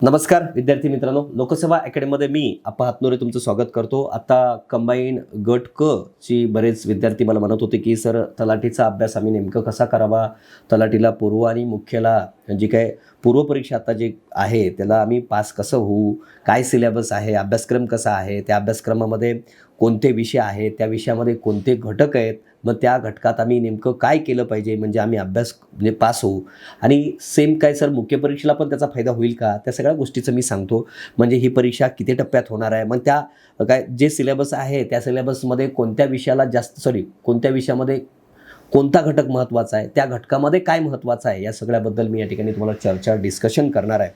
नमस्कार विद्यार्थी मित्रांनो, लोकसेवा अकॅडमीमध्ये मी अप्पा हातनोरे तुमचं स्वागत करतो. आता कंबाईन गट क ची बरेच विद्यार्थी मला म्हणत होते की सर तलाठीचा अभ्यास आम्ही नेमकं कसा करावा, तलाठीला पूर्व आणि मुख्यला जी काय पूर्वपरीक्षा आता जे आहे त्याला आम्ही पास कसं होऊ, काय सिलेबस आहे, अभ्यासक्रम कसा आहे, त्या अभ्यासक्रमामध्ये कोणते विषय आहेत, त्या विषयामध्ये कोणते घटक आहेत, मग त्या घटकात आम्ही नेमकं काय केलं पाहिजे म्हणजे आम्ही अभ्यास म्हणजे पास होऊ. आणि सेम काय सर मुख्य परीक्षेला पण त्याचा फायदा होईल का, त्या सगळ्या गोष्टीचं मी सांगतो. म्हणजे ही परीक्षा किती टप्प्यात होणार आहे, मग त्या काय जे सिलेबस आहे त्या सिलेबसमध्ये कोणत्या विषयाला कोणत्या विषयामध्ये कोणता घटक महत्त्वाचा आहे, त्या घटकामध्ये काय महत्त्वाचं आहे, या सगळ्याबद्दल मी या ठिकाणी तुम्हाला डिस्कशन करणार आहे.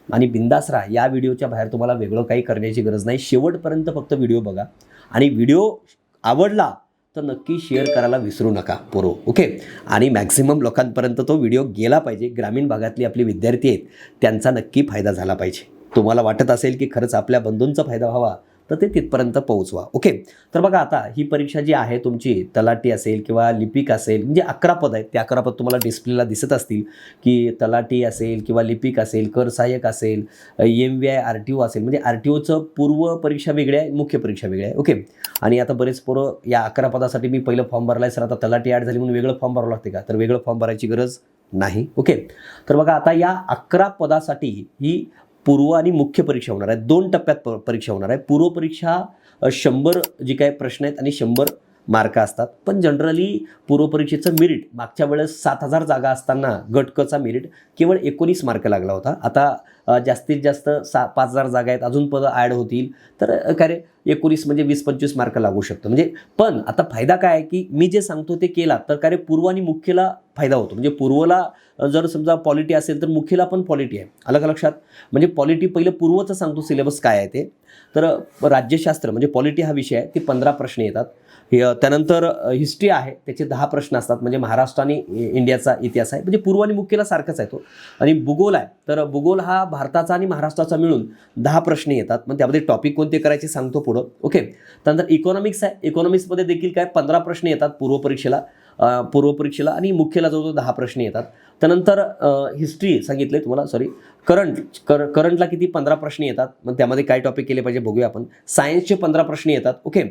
आणि बिंदास राहा, या व्हिडिओच्या बाहेर तुम्हाला वेगळं काही करण्याची गरज नाही. शेवटपर्यंत फक्त व्हिडिओ बघा आणि व्हिडिओ आवडला तर नक्की शेअर करायला विसरू नका ओके. आणि मॅक्झिमम लोकांपर्यंत तो व्हिडिओ गेला पाहिजे. ग्रामीण भागातली आपली विद्यार्थी आहेत त्यांचा नक्की फायदा झाला पाहिजे. तुम्हाला वाटत असेल की खरंच आपल्या बंधूंचा फायदा व्हावा तर ते तिथपर्यंत पोहोचवा ओके. तर बघा, आता ही परीक्षा जी आहे तुमची तलाठी असेल किंवा लिपिक असेल, म्हणजे 11 पद आहेत. त्या 11 पद तुम्हाला डिस्प्लेला दिसत असतील की तलाठी असेल किंवा लिपिक असेल, कर सहाय्यक असेल, MVI RTO असेल. म्हणजे RTOचं पूर्व परीक्षा वेगळी आहे, मुख्य परीक्षा वेगळी आहे ओके. आणि आता बरेच पोरं या 11 पदासाठी मी पहिलं फॉर्म भरला आहे सर, आता तलाठी ॲड झाली म्हणून वेगळं फॉर्म भरावं लागते का, तर वेगळं फॉर्म भरायची गरज नाही ओके. तर बघा, आता या 11 पदासाठी ही पूर्व आणि मुख्य परीक्षा होणार आहे. 2 टप्प्यात परीक्षा होणार आहे. पूर्व परीक्षा 100 जी काही प्रश्न आहेत आणि 100 मार्क असतात. पण जनरली पूर्व परीक्षेचं मेरिट मागच्या वेळेस 7000 जागा असताना गट क चा मेरिट केवळ 19 मार्क लागला होता. आता जास्तीत जास्त 5000 जागा आहेत, अजून पदं ॲड होतील तर काय रे 19 म्हणजे 20-25 मार्क लागू शकतं. म्हणजे पण आता फायदा काय आहे की मी जे सांगतो ते केला तर काय रे पूर्व आणि मुख्यला फायदा होतो. म्हणजे पूर्वला जर समजा पॉलिटी असेल तर मुख्यला पण पॉलिटी आहे. अलग लक्षात. म्हणजे पॉलिटी पहिलं पूर्वचं सांगतो सिलेबस काय आहे ते. तर राज्यशास्त्र म्हणजे पॉलिटी हा विषय आहे, ते 15 प्रश्न येतात. त्यानंतर हिस्ट्री आहे, त्याचे 10 प्रश्न असतात. म्हणजे महाराष्ट्र आणि इंडियाचा इतिहास आहे. म्हणजे पूर्व आणि मुख्यला सारखंच आहे तो. आणि भूगोल आहे, तर भूगोल हा भारताचा आणि महाराष्ट्राचा मिळून 10 प्रश्न येतात. मग त्यामध्ये टॉपिक कोणते करायचे सांगतो पुढं ओके. त्यानंतर इकॉनॉमिक्स आहे. इकॉनॉमिक्समध्ये देखील काय 15 प्रश्न येतात पूर्व परीक्षेला आणि मुख्यला जवळजवळ 10 प्रश्न येतात. त्यानंतर हिस्ट्री सांगितले तुम्हाला करंटला किती 15 प्रश्न येतात. मग त्यामध्ये काय टॉपिक केले पाहिजे बघूया आपण. सायन्सचे 15 प्रश्न येतात ओके,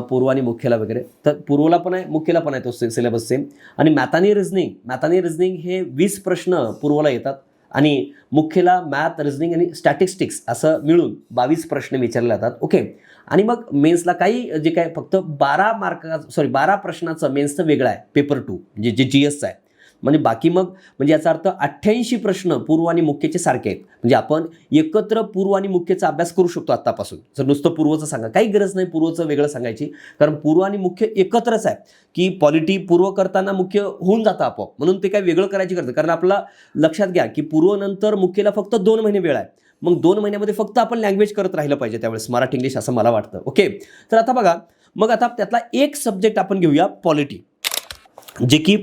पूर्व आणि मुख्यला वगैरे. तर पूर्वला पण आहे, मुख्यला पण आहे तो सिलेबस सेम. आणि मॅथ आणि रिझनिंग हे 20 प्रश्न पूर्वला येतात आणि मुख्यला मॅथ, रिझनिंग आणि स्टॅटिस्टिक्स असं मिळून 22 प्रश्न विचारले जातात ओके. आणि मग मेन्सला काही जे काय फक्त 12 प्रश्नाचं मेन्सचं वेगळं आहे, पेपर 2 म्हणजे जे GSचं आहे. म्हणजे बाकी मग म्हणजे याचा अर्थ 88 प्रश्न पूर्व आणि मुख्यचे सारखे आहेत. म्हणजे आपण एकत्र पूर्व आणि मुख्यचा अभ्यास करू शकतो आत्तापासून. जर नुसतं पूर्वचं सांगा, काही गरज नाही पूर्वचं वेगळं सांगायची, कारण पूर्व आणि मुख्य एकत्रच आहे. की पॉलिटी पूर्व करताना मुख्य होऊन जातं आपोआप, म्हणून ते काय वेगळं करायची गरज. कारण आपला लक्षात घ्या की पूर्वनंतर मुख्यला फक्त 2 महिने वेळ आहे. मग 2 महिन्यामध्ये फक्त आपण लँग्वेज करत राहिलं पाहिजे त्यावेळेस, मराठी इंग्लिश, असं मला वाटतं ओके. तर आता बघा, मग आता त्यातला एक सब्जेक्ट आपण घेऊया पॉलिटी, जे की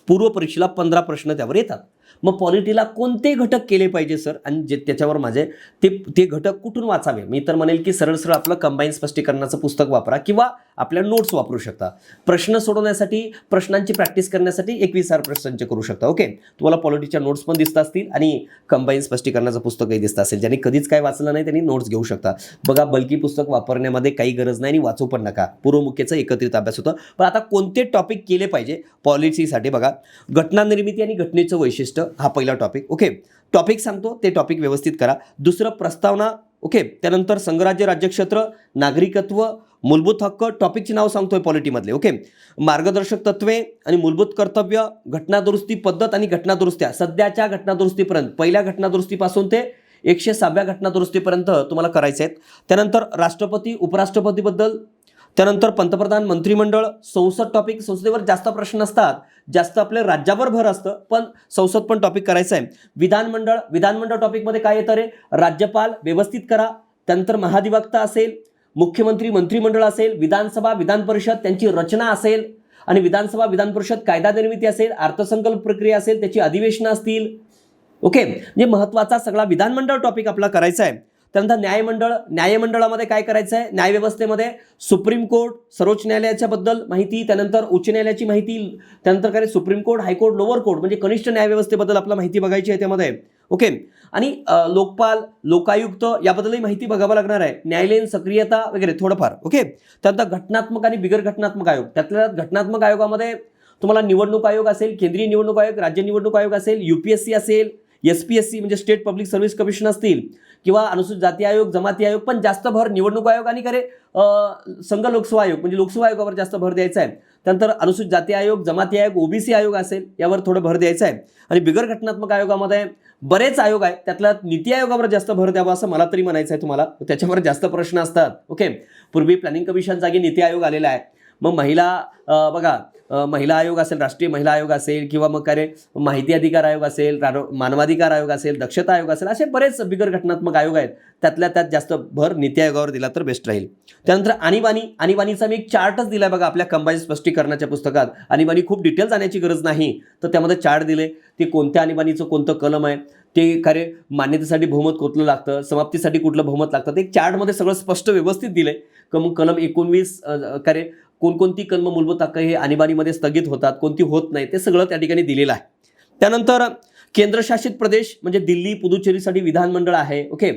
पूर्व परीक्षेला 15 प्रश्न त्यावर येतात. मग पॉलिटीला कोणते घटक केले पाहिजे सर, आणि जे त्याच्यावर माझे ते घटक कुठून वाचावे. मी तर म्हणेल की सरळ आपलं कंबाईन स्पष्टीकरणाचं पुस्तक वापरा किंवा आपल्या नोट्स वापरू शकता. प्रश्न सोडवण्यासाठी, प्रश्नांची प्रॅक्टिस करण्यासाठी 21 प्रश्नांचे करू शकता ओके. तुम्हाला पॉलिटीच्या नोट्स पण दिसत असतील आणि कंबाईन स्पष्टीकरणाचं पुस्तकही दिसतं असेल. ज्यांनी कधीच काय वाचलं नाही त्यांनी नोट्स घेऊ शकता. बघा, बल्की पुस्तक वापरण्यामध्ये काही गरज नाही आणि वाचू पण नका. पूर्व मुख्यचा एकत्रित अभ्यास होतं. पण आता कोणते टॉपिक केले पाहिजे पॉलिसीसाठी बघा. घटना निर्मिती आणि घटनेचं वैशिष्ट्य हा पहिला टॉपिक ओके. टॉपिक सांगतो, ते टॉपिक व्यवस्थित करा. दुसरं प्रस्तावना ओके. त्यानंतर संघराज्य, राज्यक्षेत्र, नागरिकत्व, मूलभूत हक्क, टॉपिकचे नाव सांगतोय पॉलिटीमधले ओके. मार्गदर्शक तत्वे आणि मूलभूत कर्तव्य, घटनादुरुस्ती पद्धत आणि घटनादुरुस्त्या सध्याच्या घटनादुरुस्तीपर्यंत, पहिल्या घटनादुरुस्तीपासून ते 106व्या घटनादुरुस्तीपर्यंत तुम्हाला करायचे आहेत. त्यानंतर राष्ट्रपती, उपराष्ट्रपतीबद्दल, त्यानंतर पंतप्रधान, मंत्रिमंडळ, संसद टॉपिक. संसदेवर जास्त प्रश्न असतात, जास्त आपल्या राज्यावर भर असतं, पण संसद पण टॉपिक करायचं आहे. विधानमंडळ टॉपिकमध्ये काय येतं रे, राज्यपाल व्यवस्थित करा. त्यानंतर महाधिवक्ता असेल, मुख्यमंत्री, मंत्रिमंडळ असेल, विधानसभा, विधान परिषद त्यांची रचना असेल, आणि विधानसभा, विधान परिषद कायदा निर्मिती असेल, अर्थसंकल्प प्रक्रिया असेल, त्याची अधिवेशनं असतील ओके. म्हणजे महत्त्वाचा सगळा विधानमंडळ टॉपिक आपला करायचा आहे. त्यानंतर न्यायमंडळामध्ये काय करायचं आहे, न्यायव्यवस्थेमध्ये सुप्रीम कोर्ट, सर्वोच्च न्यायालयाच्या बद्दल माहिती, त्यानंतर उच्च न्यायालयाची माहिती, त्यानंतर काय supreme court, high court, lower court म्हणजे कनिष्ठ न्यायव्यवस्थेबद्दल आपल्याला माहिती बघायची आहे त्यामध्ये. ओके. आणि लोकपाल, लोकायुक्त याबद्दलही माहिती बघावं लागणार आहे. न्यायालयीन सक्रियता वगैरे थोडंफार. ओके. त्यानंतर घटनात्मक आणि बिगर घटनात्मक आयोग, त्यातल्या घटनात्मक आयोगामध्ये तुम्हाला निवडणूक आयोग असेल, केंद्रीय निवडणूक आयोग, राज्य निवडणूक आयोग असेल, UPSC असेल, SPSC म्हणजे स्टेट पब्लिक सर्व्हिस कमिशन असतील, किंवा अनुसूचित जाती आयोग, जमाती आयोग, पण जास्त भर निवडणूक आयोग आणि संघ लोकसेवा आयोग म्हणजे लोकसेवा आयोगावर जास्त भर द्यायचा आहे. त्यानंतर अनुसूचित जाती आयोग, जमाती आयोग, OBC आयोग असेल यावर थोडं भर द्यायचं आहे. आणि बिगर घटनात्मक आयोगामध्ये बरेच आयोग आहेत, त्यातल्या नीती आयोगावर जास्त भर द्यावा असं मला तरी म्हणायचं आहे तुम्हाला, त्याच्यावर जास्त प्रश्न असतात. ओके. पूर्वी प्लॅनिंग कमिशन जागी नीती आयोग आलेला आहे. मग बघा महिला आयोग असेल, राष्ट्रीय महिला आयोग असेल, किंवा मग काय माहिती अधिकार आयोग असेल, मानवाधिकार आयोग असेल, दक्षता आयोग असेल, असे बरेच बिगर घटनात्मक आयोग आहेत. त्यातल्या त्यात जास्त भर नीती आयोगावर दिला तर बेस्ट राहील. त्यानंतर आणीबाणीचा मी एक चार्टच दिलाय बघा आपल्या कंबाईन स्पष्टीकरणाच्या पुस्तकात. आणीबाणी खूप डिटेल जाण्याची गरज नाही, तर त्यामध्ये चार्ट दिले, ते कोणत्या आणीबाणीचं कोणतं कलम आहे, ते कार्य मान्यतेसाठी बहुमत कुठलं लागतं, समाप्तीसाठी कुठलं बहुमत लागतं, ते एक चार्टमध्ये सगळं स्पष्ट व्यवस्थित दिलंय. मग कलम 19 कार्य कोणकोणती कलम मूलभूत हक्क हे आणीबाणीमध्ये स्थगित होतात, कोणती होत नाही, ते सगळं त्या ठिकाणी दिलेलं आहे. त्यानंतर केंद्रशासित प्रदेश म्हणजे दिल्ली, पुदुचेरीसाठी विधानमंडळ आहे. ओके.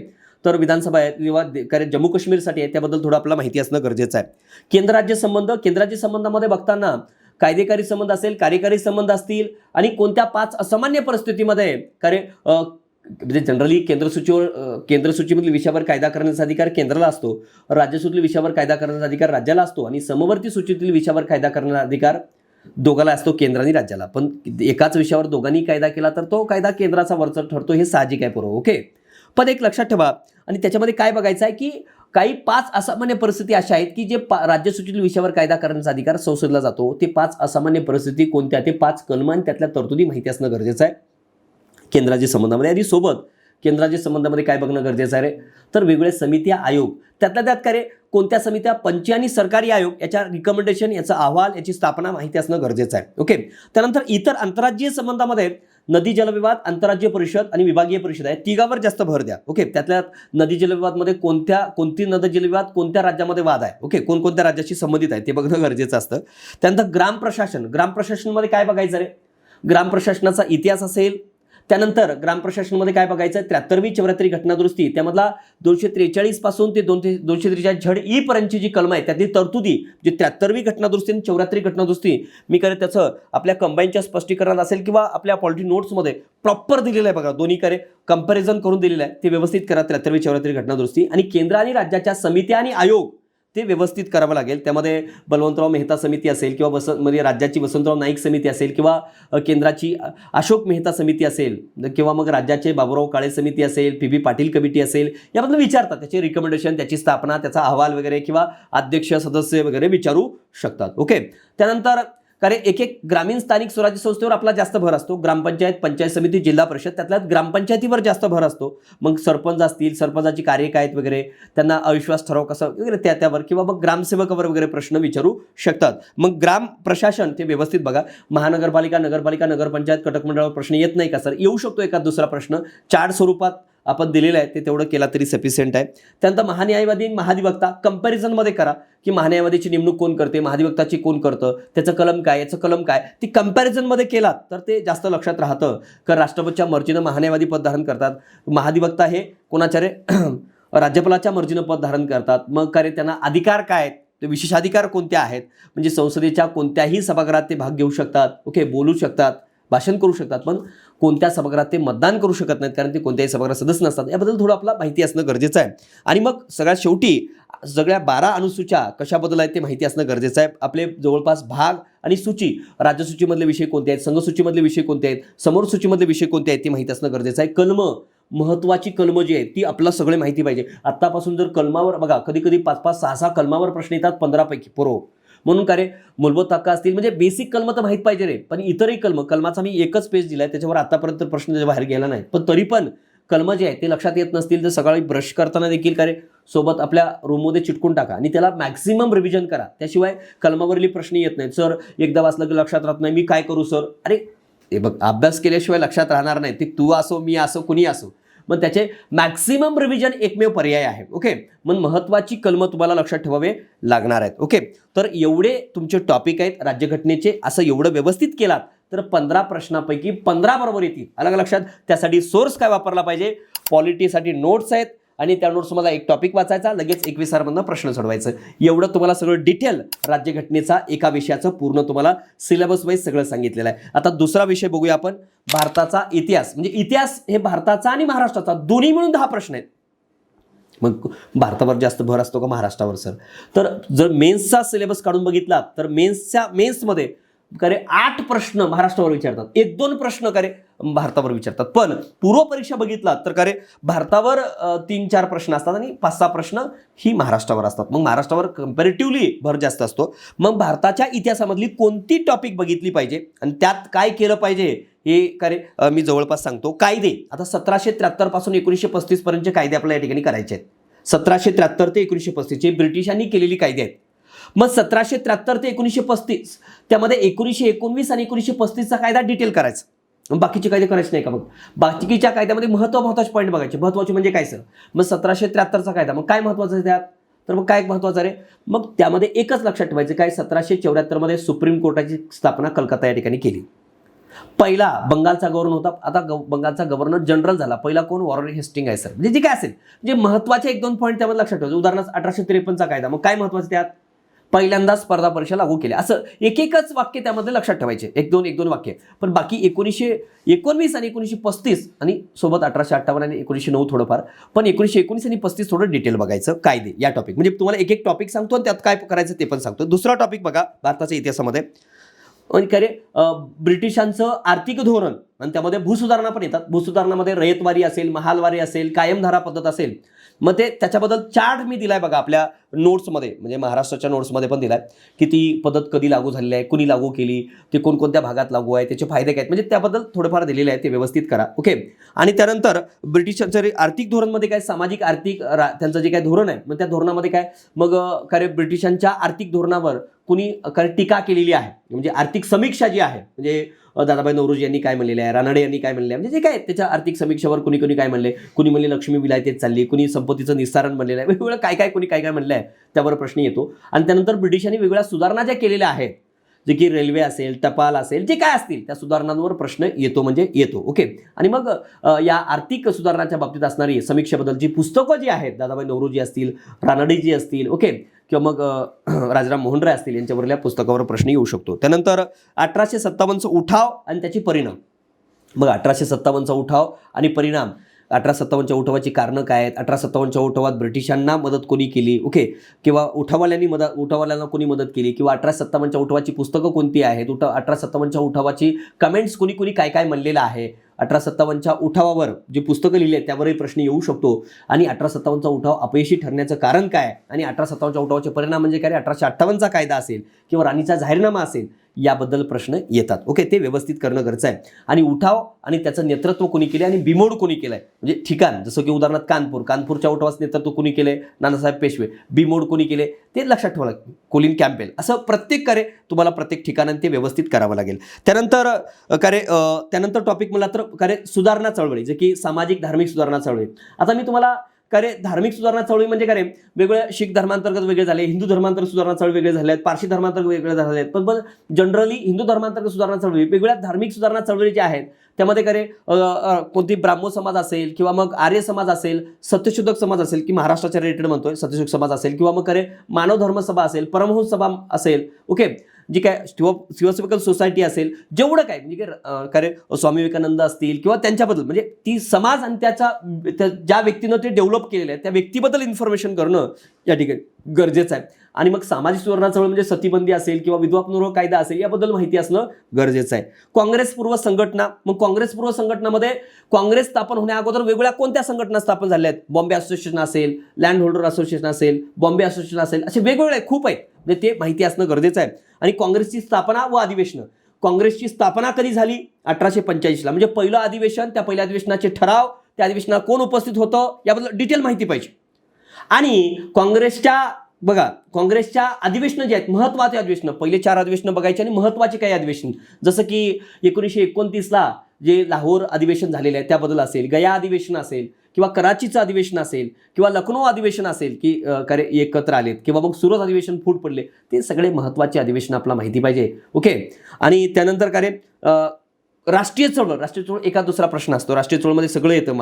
तर विधानसभा आहे, किंवा जम्मू काश्मीरसाठी आहे, त्याबद्दल थोडं आपल्याला माहिती असणं गरजेचं आहे. केंद्र राज्य संबंधामध्ये बघताना कायदेकारी संबंध असेल, कार्यकारी संबंध असतील, आणि कोणत्या 5 असामान्य परिस्थितीमध्ये म्हणजे जनरली केंद्रसूचीमधील विषयावर कायदा करण्याचा अधिकार केंद्राला असतो, राज्यसूचीतील विषयावर कायदा करण्याचा अधिकार राज्याला असतो, आणि समवर्ती सूचीतील विषयावर कायदा करण्याचा अधिकार दोघाला असतो, केंद्र आणि राज्याला. पण एकाच विषयावर दोघांनी कायदा केला तर तो कायदा केंद्राचा वरचढ ठरतो, हे साहजिक आहे बरोबर. ओके. पण एक लक्षात ठेवा, आणि त्याच्यामध्ये काय बघायचं आहे की काही 5 असामान्य परिस्थिती अशा आहेत की जे राज्यसूचीतील विषयावर कायदा करण्याचा अधिकार संसदेला जातो. ते 5 असामान्य परिस्थिती कोणत्या, ते 5 कलम आणि त्यातल्या तरतुदी माहिती असणं गरजेचं आहे केंद्राच्या संबंधामध्ये. आणि सोबत केंद्राच्या संबंधामध्ये काय बघणं गरजेचं आहे रे, तर वेगवेगळे समिती आयोग, त्यातल्या त्यात काय कोणत्या समित्या, पंची आणि सरकारी आयोग, याच्या रिकमेंडेशन, याचा अहवाल, याची स्थापना माहिती असणं गरजेचं आहे. ओके. त्यानंतर इतर आंतरराज्यीय संबंधामध्ये नदी जलविवाद, आंतरराज्य परिषद आणि विभागीय परिषद आहे, तिघावर जास्त भर द्या. ओके. त्यातल्या नदी जलविवादमध्ये कोणती नदी जलविवाद कोणत्या राज्यामध्ये वाद आहे, ओके, कोणकोणत्या राज्याशी संबंधित आहे ते बघणं गरजेचं असतं. त्यानंतर ग्रामप्रशासनमध्ये काय बघायचं रे, ग्रामप्रशासनाचा इतिहास असेल. त्यानंतर ग्रामप्रशासनामध्ये काय बघायचं, 73वी 74 घटनादुरुस्ती, त्यामधला 243 पासून ते 243 झड ई पर्यंतची जी कलम आहे त्यातली तरतुदी, जी 73वी घटनादुरुस्ती आणि 74 घटनादुरुस्ती, मी करे त्याचं आपल्या कंबाईनच्या स्पष्टीकरणात असेल किंवा आपल्या पॉलिटी नोट्समध्ये प्रॉपर दिलेलं आहे बघा, दोन्ही करे कंपॅरिझन करून दिलेलं आहे, ते व्यवस्थित करा. 73वी 74 घटनादुरुस्ती आणि केंद्र आणि राज्याच्या समित्या आणि आयोग ते व्यवस्थित करावं लागेल. त्यामध्ये बलवंतराव मेहता समिती असेल, किंवा म्हणजे राज्याची वसंतराव नाईक समिती असेल, किंवा केंद्राची अशोक मेहता समिती असेल, किंवा मग राज्याचे बाबूराव काळे समिती असेल, PB पाटील कमिटी असेल, याबद्दल विचारतात. त्याचे रिकमेंडेशन, त्याची स्थापना, त्याचा अहवाल वगैरे, किंवा अध्यक्ष, सदस्य वगैरे विचारू शकतात. ओके. त्यानंतर कारण एक ग्रामीण स्थानिक स्वराज्य संस्थेवर आपला जास्त भर असतो. ग्रामपंचायत, पंचायत समिती, जिल्हा परिषद, त्यातल्या ग्रामपंचायतीवर जास्त भर असतो. मग सरपंच असतील, सरपंचाची कार्य काय आहेत वगैरे, त्यांना अविश्वास ठराव कसा वगैरे त्यावर, किंवा मग ग्रामसेवकावर वगैरे प्रश्न विचारू शकतात. मग ग्राम प्रशासन ते व्यवस्थित बघा. महानगरपालिका, नगरपालिका, नगरपंचायत, कटक मंडळावर प्रश्न येत नाही का सर? येऊ शकतो एखादा दुसरा प्रश्न. चार्ट स्वरूपात आपण दिलेलं आहे, ते तेवढं केला तरी सफिशियंट आहे. त्यानंतर महान्यायवादी, महाधिवक्ता कंपॅरिझनमध्ये करा की महान्यायवादीची नेमणूक कोण करते, महाधिवक्ताची कोण करतं, त्याचं कलम काय, याचं कलम काय, ती कंपॅरिझनमध्ये केलात तर ते जास्त लक्षात राहतं. कारण राष्ट्रपतीच्या मर्जीनं महान्यायवादी पद धारण करतात, महाधिवक्ता हे कोणाच्या रे राज्यपालाच्या मर्जीनं पद धारण करतात. मग काय त्यांना अधिकार काय, ते विशेषाधिकार कोणते आहेत, म्हणजे संसदेच्या कोणत्याही सभागृहात ते भाग घेऊ शकतात, ओके, बोलू शकतात, भाषण करू शकतात, पण कोणत्या सभागृहात ते मतदान करू शकत नाहीत, कारण ते कोणत्याही सभागृहात सदस्य नसतात. याबद्दल थोडं आपला माहिती असणं गरजेचं आहे. आणि मग सगळ्यात शेवटी सगळ्या 12 अनुसूच्या कशाबद्दल आहेत ते माहिती असणं गरजेचं आहे. आपले जवळपास भाग आणि सूची, राज्यसूचीमधले विषय कोणते आहेत, संघसूचीमधले विषय कोणते आहेत, समोर सूचीमधले विषय कोणते आहेत ते माहिती असणं गरजेचं आहे. कलम, महत्त्वाची कलम जी आहेत ती आपल्याला सगळे माहिती पाहिजे. आत्तापासून जर कलमावर बघा, कधी 5-5, 6-6 कलमावर प्रश्न येतात 15 पैकी बरोबर. म्हणून का रे मूलभूत हक्क असतील, म्हणजे बेसिक कलम तर माहीत पाहिजे रे, पण इतरही कलमाचा मी एकच पेज दिलाय, त्याच्यावर आतापर्यंत प्रश्न बाहेर गेला नाही, पण तरी पण कलम जे आहे ते लक्षात येत नसतील तर सकाळी ब्रश करताना देखील का रे सोबत आपल्या रूममध्ये चिटकून टाका आणि त्याला मॅक्सिमम रिव्हिजन करा. त्याशिवाय कलमावरील प्रश्न येत नाहीत. सर एकदा वाचलं की लक्षात राहत नाही, मी काय करू सर? अरे हे बघ, अभ्यास केल्याशिवाय लक्षात राहणार नाही. ते तू असो, मी असो, कुणी असो, मग त्याचे मॅक्सिमम रिव्हिजन एकमेव पर्याय आहे. ओके, मग महत्त्वाची कलमं तुम्हाला लक्षात ठेवावे लागणार आहेत. ओके, तर एवढे तुमचे टॉपिक आहेत राज्यघटनेचे. असं एवढं व्यवस्थित केलात तर 15 प्रश्नापैकी 15 बरोबर येतील. अलग लक्षात. त्यासाठी सोर्स काय वापरला पाहिजे? पॉलिटीसाठी नोट्स आहेत आणि त्या नोट्समधला एक टॉपिक वाचायचा, लगेच 21 मधनं प्रश्न सोडवायचं. एवढं तुम्हाला सगळं डिटेल राज्यघटनेचा एका विषयाचं पूर्ण तुम्हाला सिलेबस वाईज सगळं सांगितलेलं आहे. आता दुसरा विषय बघूया आपण, भारताचा इतिहास. म्हणजे इतिहास हे भारताचा आणि महाराष्ट्राचा दोन्ही मिळून 10 प्रश्न आहेत. मग भारतावर जास्त भर असतो का महाराष्ट्रावर सर? तर जर मेन्सचा सिलेबस काढून बघितला तर मेन्समध्ये करे 8 प्रश्न महाराष्ट्रावर विचारतात, 1-2 प्रश्न करे भारतावर विचारतात. पण पूर्व परीक्षा बघितला तर करे भारतावर 3-4 प्रश्न असतात आणि 5-6 प्रश्न ही महाराष्ट्रावर असतात. मग महाराष्ट्रावर कम्पॅरेटिव्हली भर जास्त असतो. मग भारताच्या इतिहासामधली कोणती टॉपिक बघितली पाहिजे आणि त्यात काय केलं पाहिजे हे करे मी जवळपास सांगतो. कायदे. आता 1773 पासून 1935 पर्यंतचे कायदे आपल्याला या ठिकाणी करायचे आहेत. 1773 ते 1935 चे ब्रिटिशांनी केलेली कायदे आहेत. मग 1773 ते 1935 त्यामध्ये 1919 आणि 1935चा कायदा डिटेल करायचा. बाकीचे कायदे करायचे नाही का? मग बाकीच्या कायद्यामध्ये महत्त्वाचे पॉईंट बघायचे. महत्त्वाचे म्हणजे काय सर? मग 1773चा कायदा, मग काय महत्त्वाचं आहे त्यात? तर मग काय महत्त्वाचं आहे? मग त्यामध्ये एकच लक्षात ठेवायचं काय, 1774 मध्ये सुप्रीम कोर्टाची स्थापना कलकत्ता या ठिकाणी केली. पहिला बंगालचा गव्हर्नर होता, आता बंगालचा गव्हर्नर जनरल झाला. पहिला कोण? वॉरेन हेस्टिंग आहे सर. म्हणजे जे काय असेल म्हणजे महत्त्वाचे 1-2 पॉईंट त्यामध्ये लक्षात ठेवायचे. उदाहरणार्थ 1853चा कायदा, मग काय महत्त्वाचं त्यात? पहिल्यांदा स्पर्धा परीक्षा लागू केल्या. असं एकच वाक्य त्यामध्ये लक्षात ठेवायचे, 1-2 वाक्य. पण बाकी 1919 आणि 1935 आणि सोबत 1858 आणि 1909 थोडंफार, पण 1919 आणि 35 थोडं डिटेल बघायचं. कायदे या टॉपिक म्हणजे तुम्हाला एक टॉपिक सांगतो आणि त्यात काय करायचं ते पण सांगतो. दुसरा टॉपिक बघा भारताच्या इतिहासामध्ये ब्रिटिशांचं आर्थिक धोरण आणि त्यामध्ये भूसुधारणा पण येतात. भूसुधारणामध्ये रयतवारी असेल, महालवारी असेल, कायमधारा पद्धत असेल. मग ते त्याच्याबद्दल चार्ट मी दिलाय बघा आपल्या नोट्समध्ये, म्हणजे महाराष्ट्राच्या नोट्समध्ये पण दिलाय की ती पद्धत कधी लागू झालेली आहे, कुणी लागू केली, ते कोणकोणत्या भागात लागू आहे, त्याचे फायदे काय, म्हणजे त्याबद्दल थोडेफार दिलेले आहे, ते व्यवस्थित करा. ओके. आणि त्यानंतर ब्रिटिशांच्या आर्थिक धोरणमध्ये काय, सामाजिक आर्थिक त्यांचं जे काय धोरण आहे, मग त्या धोरणामध्ये काय, मग काय ब्रिटिशांच्या आर्थिक धोरणावर कुणी काय टीका केलेली आहे, म्हणजे आर्थिक समीक्षा जी आहे, म्हणजे दादाभाई नौरोजी यांनी काय म्हणलेलं आहे, रानडे यांनी काय म्हणले आहे, म्हणजे जे काय त्याच्या आर्थिक समीक्षेवर कुणी काय म्हणले, कुणी म्हणले लक्ष्मी विलायतेत चालली, कुणी संपत्तीचं निस्तारण म्हणलेलं आहे, वेगवेगळं काय कुणी काय म्हणलं आहे त्यावर प्रश्न येतो. आणि त्यानंतर ब्रिटिशांनी वेगवेगळ्या सुधारणा ज्या केलेल्या आहेत, जे की रेल्वे असेल, टपाल असेल, जे काय असतील त्या सुधारणांवर प्रश्न येतो म्हणजे येतो. ओके. आणि मग या आर्थिक सुधारणाच्या बाबतीत असणारी समीक्षेबद्दलची पुस्तकं जी आहेत, दादाभाई नौरोजी असतील, रानडेजी असतील, ओके, किंवा मग राजाराम मोहन राय असतील, यांच्यावरल्या पुस्तकावर प्रश्न येऊ शकतो. त्यानंतर 1857चा उठाव आणि त्याचे परिणाम. मग 1857चा उठाव आणि परिणाम, 1857च्या उठावाची कारणं काय आहेत, 1857च्या उठावात ब्रिटिशांना मदत कोणी केली, ओके, किंवा उठावाल्यांना कोणी मदत केली, किंवा 1857च्या उठावाची पुस्तकं कोणती आहेत, 1857च्या उठावाची कमेंट्स कोणी काय म्हणलेलं आहे, 1857च्या उठावावर जे पुस्तकं लिहिली आहेत त्यावरही प्रश्न येऊ शकतो. आणि 1857चा उठाव अपयशी ठरण्याचं कारण काय, आणि 1857च्या उठावाचे परिणाम म्हणजे काय, 1858चा कायदा असेल किंवा राणीचा जाहीरनामा असेल, याबद्दल प्रश्न येतात. ओके. ते व्यवस्थित करणं गरजेचं आहे. आणि उठाव आणि त्याचं नेतृत्व कोणी केले आणि बिमोड कोणी केलंय, म्हणजे ठिकाण, जसं की उदाहरणार्थ कानपूरच्या उठावाचं नेतृत्व कोणी केलंय, नानासाहेब पेशवे. बिमोड कोणी केले ते लक्षात ठेवा लागेल, कोलिन कॅम्पेल. असं प्रत्येक तुम्हाला प्रत्येक ठिकाणांनी ते व्यवस्थित करावं लागेल. त्यानंतर टॉपिक म्हणला तर सुधारणा चळवळी, जे की सामाजिक धार्मिक सुधारणा चळवळी. आता मी तुम्हाला धार्मिक सुधारणा चळवळी म्हणजे काय, वेगवेगळ्या शीख धर्मांतर्गत वेगळे झाले, हिंदू धर्मांतर्गत सुधारणा चळवळी वेगळे झाले आहेत, पारशी धर्मांतर्गत वेगळे झाले आहेत. पण जनरली हिंदू धर्मांतर्गत सुधारणा चळवळी, वेगवेगळ्या धार्मिक सुधारणा चळवळी ज्या आहेत त्यामध्ये कोणती ब्राह्मो समाज असेल, किंवा मग आर्य समाज असेल, सत्यशोधक समाज असेल, की महाराष्ट्राच्या रिलेटेड म्हणतोय सत्यशोधक समाज असेल, किंवा मग मानव धर्म सभा असेल, परमहंस सभा असेल, ओके, जी काय थिओसॉफिकल सोसायटी असेल, जेवढं काय म्हणजे स्वामी विवेकानंद असतील किंवा त्यांच्याबद्दल, म्हणजे ती समाज आणि ज्या व्यक्तीनं ते डेव्हलप केलेलं आहे त्या व्यक्तीबद्दल इन्फॉर्मेशन करणं या ठिकाणी गरजेचं आहे. आणि मग सामाजिक सुधारणा चळवळ म्हणजे सतीबंदी असेल किंवा विधवा पुनर्विवाह कायदा असेल, याबद्दल माहिती असणं गरजेचं आहे. काँग्रेसपूर्व संघटना, मग काँग्रेसपूर्व संघटनामध्ये काँग्रेस स्थापन होण्या अगोदर वेगवेगळ्या कोणत्या संघटना स्थापन झाल्या आहेत, बॉम्बे असोसिएशन असेल, लँड होल्डर असोसिएशन असेल, बॉम्बे असोसिएशन असेल, असे वेगवेगळे खूप आहेत, म्हणजे ते माहिती असणं गरजेचं आहे. आणि काँग्रेसची स्थापना व अधिवेशन, काँग्रेसची स्थापना कधी झाली, 1885ला, म्हणजे पहिलं अधिवेशन, त्या पहिल्या अधिवेशनाचे ठराव, त्या अधिवेशनाला कोण उपस्थित होतं याबद्दल डिटेल माहिती पाहिजे. आणि काँग्रेसच्या अधिवेशनं जे आहेत, महत्त्वाचे अधिवेशनं, पहिले 4 अधिवेशनं बघायचे आणि महत्त्वाचे काही अधिवेशन, जसं की 1929ला जे लाहोर अधिवेशन झालेलं आहे त्याबद्दल असेल, गया अधिवेशन असेल किंवा कराचीचं अधिवेशन असेल किंवा लखनौ अधिवेशन असेल की करे एकत्र आलेत किंवा मग सुरत अधिवेशन फूट पडले, ते सगळे महत्त्वाचे अधिवेशन आपल्याला माहिती पाहिजे. ओके. आणि त्यानंतर करे राष्ट्रीय चळवळ एका दुसरा प्रश्न असतो. राष्ट्रीय चळवळमध्ये सगळं येतं.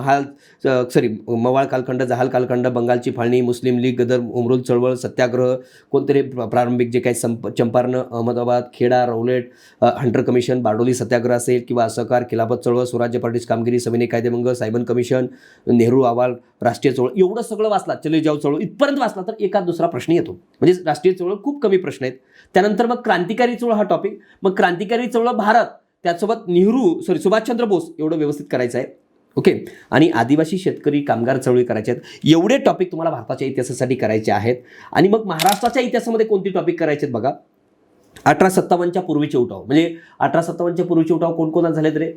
मवाळ कालखंड, जहाल कालखंड, बंगालची फाळणी, मुस्लिम लीग, गदर, उमरूल चळवळ, सत्याग्रह, कोणतरी प्रारंभिक जे काही चंपारण, अहमदाबाद, खेडा, रौलेट, हंटर कमिशन, बारडोली सत्याग्रह असेल किंवा असहकार, खिलाफत चळवळ, स्वराज्य पार्टीची कामगिरी, सविनय कायदेभंग, सायमन कमिशन, नेहरू अहवाल, राष्ट्रीय चळवळ, एवढं सगळं वाचला, चले जाऊ चळवळ इथपर्यंत वाचला तर एका दुसरा प्रश्न येतो. म्हणजे राष्ट्रीय चळवळ खूप कमी प्रश्न आहेत. त्यानंतर मग क्रांतिकारी चळवळ हा टॉपिक. मग क्रांतिकारी चळवळ भारत, त्यासोबत सुभाषचंद्र बोस एवढं व्यवस्थित करायचं आहे. ओके. आणि आदिवासी शेतकरी कामगार चळवळी करायच्या आहेत. एवढे टॉपिक तुम्हाला भारताच्या इतिहासासाठी करायचे आहेत. आणि मग महाराष्ट्राच्या इतिहासामध्ये कोणती टॉपिक करायचे आहेत बघा. 1857च्या पूर्वीचे उठाव, म्हणजे 1857च्या पूर्वीचे उठाव कोण झालेत रे?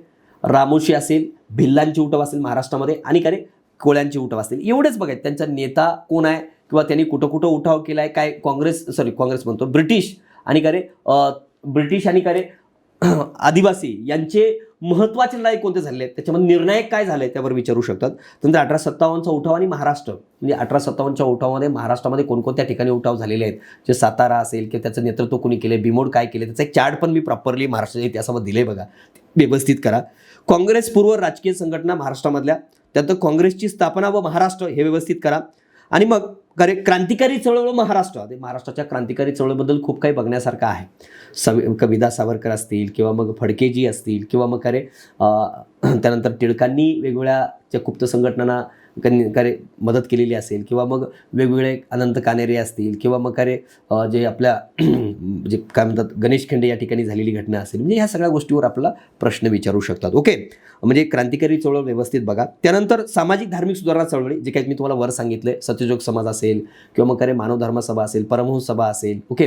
रामोशी असेल, भिल्लांचे उठाव असेल महाराष्ट्रामध्ये, आणि काय रे कोळ्यांचे उठाव असतील. एवढेच बघायचे. त्यांचा नेता कोण आहे किंवा त्यांनी कुठं कुठं उठाव केलाय, काय काँग्रेस म्हणतो, ब्रिटिश आणि काय रे आदिवासी यांचे महत्त्वाचे लढाई कोणते झाले, त्याच्यामध्ये निर्णायक काय झाले त्यावर विचारू शकतात. नंतर 1857चा उठाव आणि महाराष्ट्र, म्हणजे 1857च्या उठावामध्ये महाराष्ट्रामध्ये कोणकोणत्या ठिकाणी उठाव झालेले आहेत, जे सातारा असेल किंवा त्याचं नेतृत्व कोणी केले, बिमोड काय केले, त्याचा एक चार्ट पण मी प्रॉपरली महाराष्ट्राच्या इतिहासामध्ये दिले बघा, व्यवस्थित करा. काँग्रेस पूर्व राजकीय संघटना महाराष्ट्रामधल्या, त्यात काँग्रेसची स्थापना व महाराष्ट्र हे व्यवस्थित करा. आणि मग क्रांतिकारी चळवळ महाराष्ट्राच्या क्रांतिकारी चळवळीबद्दल खूप काही बघण्यासारखं आहे. कविता सावरकर असतील किंवा मग फडकेजी असतील किंवा मग त्यानंतर टिळकांनी वेगवेगळ्या ज्या गुप्त संघटनांना मदत केलेली असेल किंवा मग वेगवेगळे अनंत कानेरे असतील किंवा मग जे आपल्या जे काय म्हणतात गणेश खंडे या ठिकाणी झालेली घटना असेल, म्हणजे ह्या सगळ्या गोष्टीवर आपल्याला प्रश्न विचारू शकतात. ओके. म्हणजे क्रांतिकारी चळवळ व्यवस्थित बघा. त्यानंतर सामाजिक धार्मिक सुधारणा चळवळी, जे काही मी तुम्हाला वर सांगितले, सत्यशोधक समाज असेल किंवा मग मानव धर्म सभा असेल, परमहंस सभा असेल, ओके,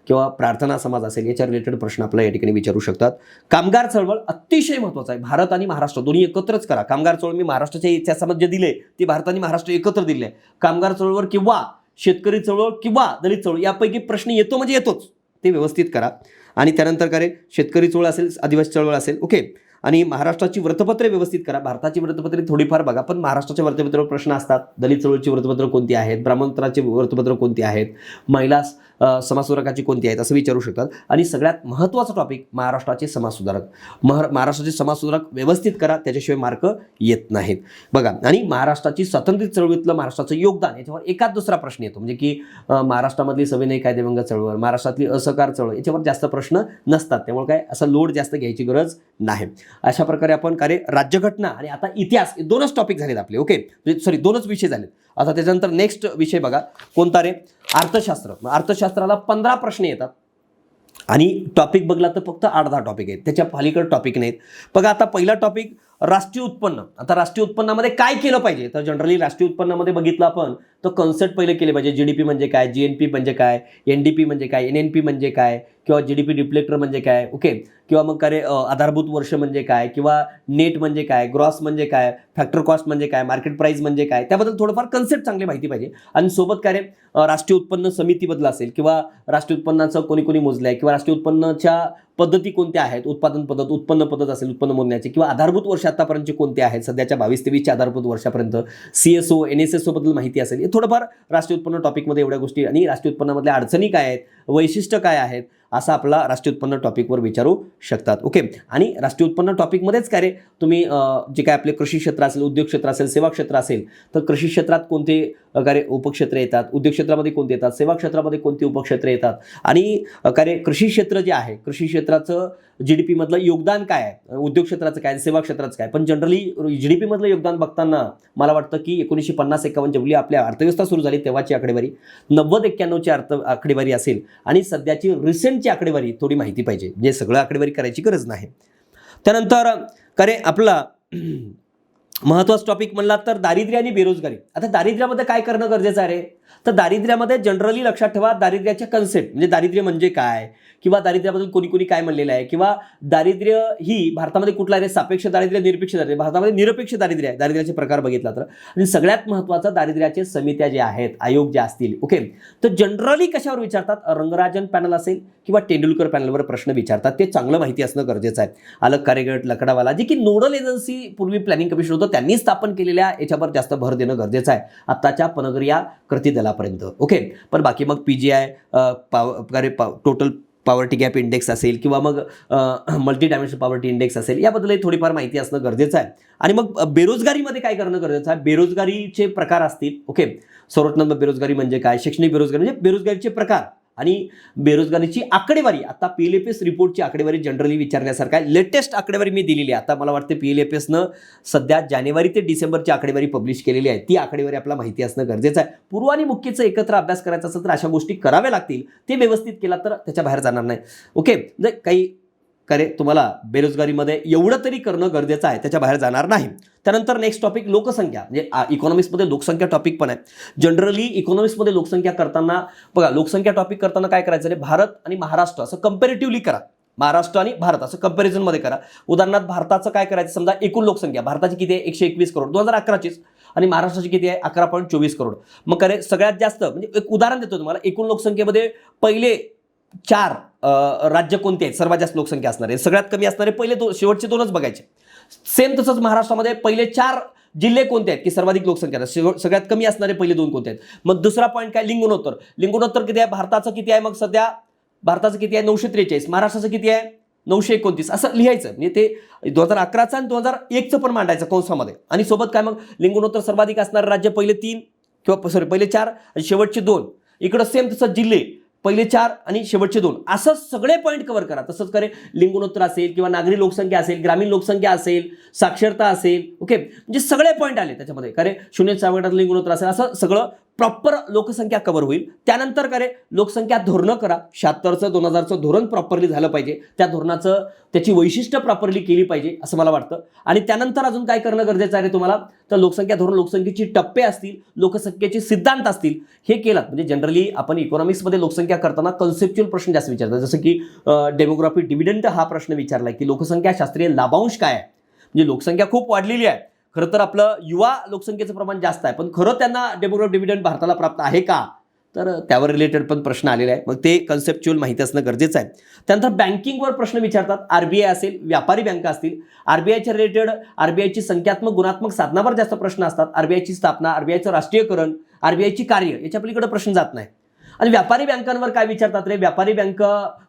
किंवा प्रार्थना समाज असेल, याच्या रिलेटेड प्रश्न आपल्याला या ठिकाणी विचारू शकतात. कामगार चळवळ अतिशय महत्त्वाचं आहे. भारत आणि महाराष्ट्र दोन्ही एकत्रच करा. कामगार चळवळ मी महाराष्ट्राच्या इतिहासामध्ये जे दिले ते भारत आणि महाराष्ट्र एकत्र दिले. कामगार चळवळ किंवा शेतकरी चळवळ किंवा दलित चळवळ यापैकी प्रश्न येतो म्हणजे येतोच, ते व्यवस्थित करा. आणि त्यानंतर शेतकरी चळवळ असेल, आदिवासी चळवळ असेल, ओके. आणि महाराष्ट्राची वृत्तपत्रे व्यवस्थित करा. भारताची वृत्तपत्रे थोडीफार बघा, पण महाराष्ट्राच्या वृत्तपत्रावर प्रश्न असतात. दलित चळवळीची वृत्तपत्र कोणती आहेत, ब्राह्मणपत्राची वृत्तपत्र कोणती आहेत, महिला समाजसुधारकाची कोणती आहेत असं विचारू शकतात. आणि सगळ्यात महत्त्वाचा टॉपिक महाराष्ट्राचे समाजसुधारक. महाराष्ट्राचे समाजसुधारक व्यवस्थित करा, त्याच्याशिवाय मार्क येत नाहीत बघा. आणि महाराष्ट्राची स्वातंत्र्य चळवळीतलं महाराष्ट्राचं योगदान, याच्यावर एकाच दुसरा प्रश्न येतो, म्हणजे की महाराष्ट्रामधली सविनय कायदेभंग चळवळ, महाराष्ट्रातली असहकार चळवळ, याच्यावर जास्त प्रश्न नसतात. त्यामुळे काय असं लोड जास्त घ्यायची गरज नाही. अशा प्रकारे आपण राज्यघटना आणि आता इतिहास दोनच टॉपिक झालेत आपले. ओके. दोनच विषय झालेत. आता त्याच्यानंतर नेक्स्ट विषय बघा कोणता रे? अर्थशास्त्र. अर्थशास्त्राला 15 प्रश्न येतात आणि टॉपिक बघला तर फक्त 8-10 टॉपिक आहेत, त्याच्या पलीकडे टॉपिक नाहीत. बघा आता पहिला टॉपिक राष्ट्रीय उत्पन्न. आता राष्ट्रीय उत्पन्नामध्ये काय केलं पाहिजे, तर जनरली राष्ट्रीय उत्पन्नामध्ये बघितलं आपण तर कन्सेप्ट पहिले केले पाहिजे. जीडीपी म्हणजे काय, जीएनपी म्हणजे काय, एनडीपी म्हणजे काय, एनएनपी म्हणजे काय, किंवा जीडीपी डिप्लेक्टर म्हणजे काय, ओके, किंवा मग आधारभूत वर्ष म्हणजे काय, किंवा नेट म्हणजे काय, ग्रॉस म्हणजे काय, फॅक्टर कॉस्ट म्हणजे काय, मार्केट प्राइस म्हणजे काय, त्याबद्दल थोडंफार कन्सेप्ट चांगली माहिती पाहिजे. आणि सोबत राष्ट्रीय उत्पन्न समितीबद्दल असेल किंवा राष्ट्रीय उत्पन्नाचं कोणी मोजलं आहे किंवा राष्ट्रीय उत्पन्नाच्या पद्धती कोणत्या आहेत, उत्पादन पद्धत, उत्पन्न पद्धत असेल उत्पन्न मोजण्याची, किंवा आधारभूत वर्ष आतापर्यंतचे कोणते आहेत, सध्याच्या 22-23च्या आधारभूत वर्षापर्यंत सीएसओ एनएसएसओ बद्दल माहिती असेल. हे थोडंफार राष्ट्रीय उत्पन्न टॉपिकमध्ये एवढ्या गोष्टी, आणि राष्ट्रीय उत्पन्नामधल्या अडचणी काय आहेत, वैशिष्ट्य काय आहेत, असा आपला राष्ट्रीय उत्पन्न टॉपिकवर विचारू शकतात. ओके. आणि राष्ट्रीय उत्पन्न टॉपिकमध्येच तुम्ही जे काय आपले कृषी क्षेत्र असेल, उद्योग क्षेत्र असेल, सेवा क्षेत्र असेल, तर कृषी क्षेत्रात कोणते उपक्षेत्र येतात, उद्योग क्षेत्रामध्ये कोणते येतात, सेवा क्षेत्रामध्ये कोणती उपक्षेत्र येतात, आणि कृषी क्षेत्र जे आहे, कृषी क्षेत्राचं जीडीपी मधलं योगदान काय आहे, उद्योग क्षेत्राचं काय, सेवा क्षेत्राचं काय. पण जनरली जीडीपी मधलं योगदान बघताना मला वाटतं की 1950-51 जेवढी आपल्या अर्थव्यवस्था सुरू झाली तेव्हाची आकडेवारी, 90-91ची आकडेवारी असेल, आणि सध्याची रिसेंटची आकडेवारी थोडी माहिती पाहिजे, म्हणजे सगळं आकडेवारी करायची गरज नाही. त्यानंतर आपला महत्त्वाचा टॉपिक म्हणला तर दारिद्र्य आणि बेरोजगारी. आता दारिद्र्यामध्ये काय करणं गरजेचं आहे रे? तर दारिद्र्यामध्ये जनरली लक्षात ठेवा, दारिद्र्याच्या कन्सेप्ट म्हणजे दारिद्र्य म्हणजे काय, किंवा दारिद्र्याबद्दल कोणी कोणी काय म्हणलेलं आहे, किंवा दारिद्र्य ही भारतामध्ये कुठला आहे? सापेक्ष दारिद्र्य, निरपेक्ष दारिद्र्य. भारतामध्ये निरपेक्ष दारिद्र्य आहे, दारिद्र्याचे प्रकार बघितला तर. आणि सगळ्यात महत्त्वाचं दारिद्र्याचे समित्या जे आहेत, आयोग जे असतील, ओके, तर जनरली कशावर विचारतात? रंगराजन पॅनल असेल किंवा तेंडुलकर पॅनलवर प्रश्न विचारतात. ते चांगलं माहिती असणं गरजेचं आहे. अलग कार्यगट, लकडावाला, जे की नोडल एजन्सी पूर्वी प्लॅनिंग कमिशन होतं त्यांनी स्थापन केलेल्या याच्यावर जास्त भर देणं गरजेचं आहे आत्ताच्या पनगरिया कृती दलापर्यंत. ओके, पण बाकी मग PGI, total poverty gap index असेल किंवा मग मल्टी डायमेन्शनल पॉवर्टी इंडेक्स असेल, याबद्दलही थोडीफार माहिती असणं गरजेचं आहे. आणि मग बेरोजगारीमध्ये काय करणं गरजेचं आहे? बेरोजगारीचे प्रकार असतील, ओके, संरचनात्मक बेरोजगारी म्हणजे काय, शैक्षणिक बेरोजगारी म्हणजे बेरोजगारीचे प्रकार आणि बेरोजगारीची आकडेवारी. आता PLFS रिपोर्टची आकडेवारी जनरली विचारण्यासारखं आहे. लेटेस्ट आकडेवारी मी दिलेली आहे. आता मला वाटतं PLFSनं सध्या जानेवारी ते डिसेंबरची आकडेवारी पब्लिश केलेली आहे. ती आकडेवारी आपल्याला माहिती असणं गरजेचं आहे. पूर्व आणि मुख्यचं एकत्र अभ्यास करायचा असेल तर अशा गोष्टी कराव्या लागतील. ते व्यवस्थित केला तर त्याच्या बाहेर जाणार नाही. ओके, म्हणजे काही करे तुम्हाला बेरोजगारीमध्ये एवढं तरी करणं गरजेचं आहे, त्याच्या बाहेर जाणार नाही. त्यानंतर नेक्स्ट टॉपिक लोकसंख्या, म्हणजे इकॉनॉमिक्समध्ये लोकसंख्या टॉपिक पण आहे. जनरली इकॉनॉमिक्समध्ये लोकसंख्या करताना बघा, लोकसंख्या टॉपिक करताना काय करायचं रे? भारत आणि महाराष्ट्र असं कंपॅरेटिव्हली करा. महाराष्ट्र आणि भारत असं कंपॅरिझनमध्ये करा. उदाहरणार्थ भारताचं काय करायचं? समजा एकूण लोकसंख्या भारताची किती आहे? 121 करोड 2011चीच, आणि महाराष्ट्राची किती आहे? 11.24 करोड. मग करे सगळ्यात जास्त, म्हणजे एक उदाहरण देतो तुम्हाला, एकूण लोकसंख्येमध्ये पहिले 4 राज्य कोणते आहेत सर्वात जास्त लोकसंख्या असणार आहे? सगळ्यात कमी असणारे पहिले शेवटचे 2च बघायचे. सेम तसंच महाराष्ट्रामध्ये पहिले 4 जिल्हे कोणते आहेत की सर्वाधिक लोकसंख्या आहे? सगळ्यात कमी असणारे पहिले 2 कोणते आहेत? मग दुसरा पॉईंट काय? लिंगोत्तर. लिंगोत्तर किती आहे? भारताचं किती आहे? मग सध्या भारताचं किती आहे? 943. महाराष्ट्राचं किती आहे? 929. असं लिहायचं. म्हणजे ते 2011चं आणि 2001चं पण मांडायचं कंसामध्ये. आणि सोबत काय मग? लिंगोत्तर सर्वाधिक असणारे राज्य पहिले 3 किंवा पहिले 4 आणि शेवटचे 2. इकडं सेम तसं जिल्हे पहिले 4 आणि शेवटचे 2, असं सगळे पॉईंट कव्हर करा. तसंच करे लिंगोत्तर असेल किंवा नागरी लोकसंख्या असेल, ग्रामीण लोकसंख्या असेल, साक्षरता असेल, ओके, म्हणजे सगळे पॉईंट आले त्याच्यामध्ये. करे 0 लिंगोत्तर असेल, असं सगळं प्रॉपर लोकसंख्या कव्हर होईल. त्यानंतर करे लोकसंख्या धोरणं करा. 76चं 2000चं धोरण प्रॉपरली झालं पाहिजे. त्या धोरणाचं त्याची वैशिष्ट्य प्रॉपरली केली पाहिजे असं मला वाटतं. आणि त्यानंतर अजून काय करणं गरजेचं आहे तुम्हाला? तर लोकसंख्या धोरण, लोकसंख्येची टप्पे असतील, लोकसंख्येचे सिद्धांत असतील, हे केलात म्हणजे जनरली आपण इकॉनॉमिक्समध्ये लोकसंख्या करताना कन्सेप्च्युअल प्रश्न जास्त विचारतात. जसं की डेमोग्राफी डिव्हिडंड हा प्रश्न विचारलाय की लोकसंख्या शास्त्रीय लाभांश काय आहे? म्हणजे लोकसंख्या खूप वाढलेली आहे, खरं तर आपलं युवा लोकसंख्येचं प्रमाण जास्त आहे, पण खरं त्यांना डेमोग्राफिक डिव्हिडंड भारताला प्राप्त आहे का? तर त्यावर रिलेटेड पण प्रश्न आलेले आहे. मग ते कन्सेप्च्युअल माहिती असणं गरजेचं आहे. त्यानंतर बँकिंगवर प्रश्न विचारतात. RBI असेल, व्यापारी बँका असतील, RBIच्या रिलेटेड RBIची संख्यात्मक गुणात्मक साधनावर जास्त प्रश्न असतात. RBIची स्थापना, RBIचं राष्ट्रीयकरण, RBIची कार्य, याच्या पलीकडे प्रश्न जात नाही. आणि व्यापारी बँकांवर काय विचारतात रे? व्यापारी बँक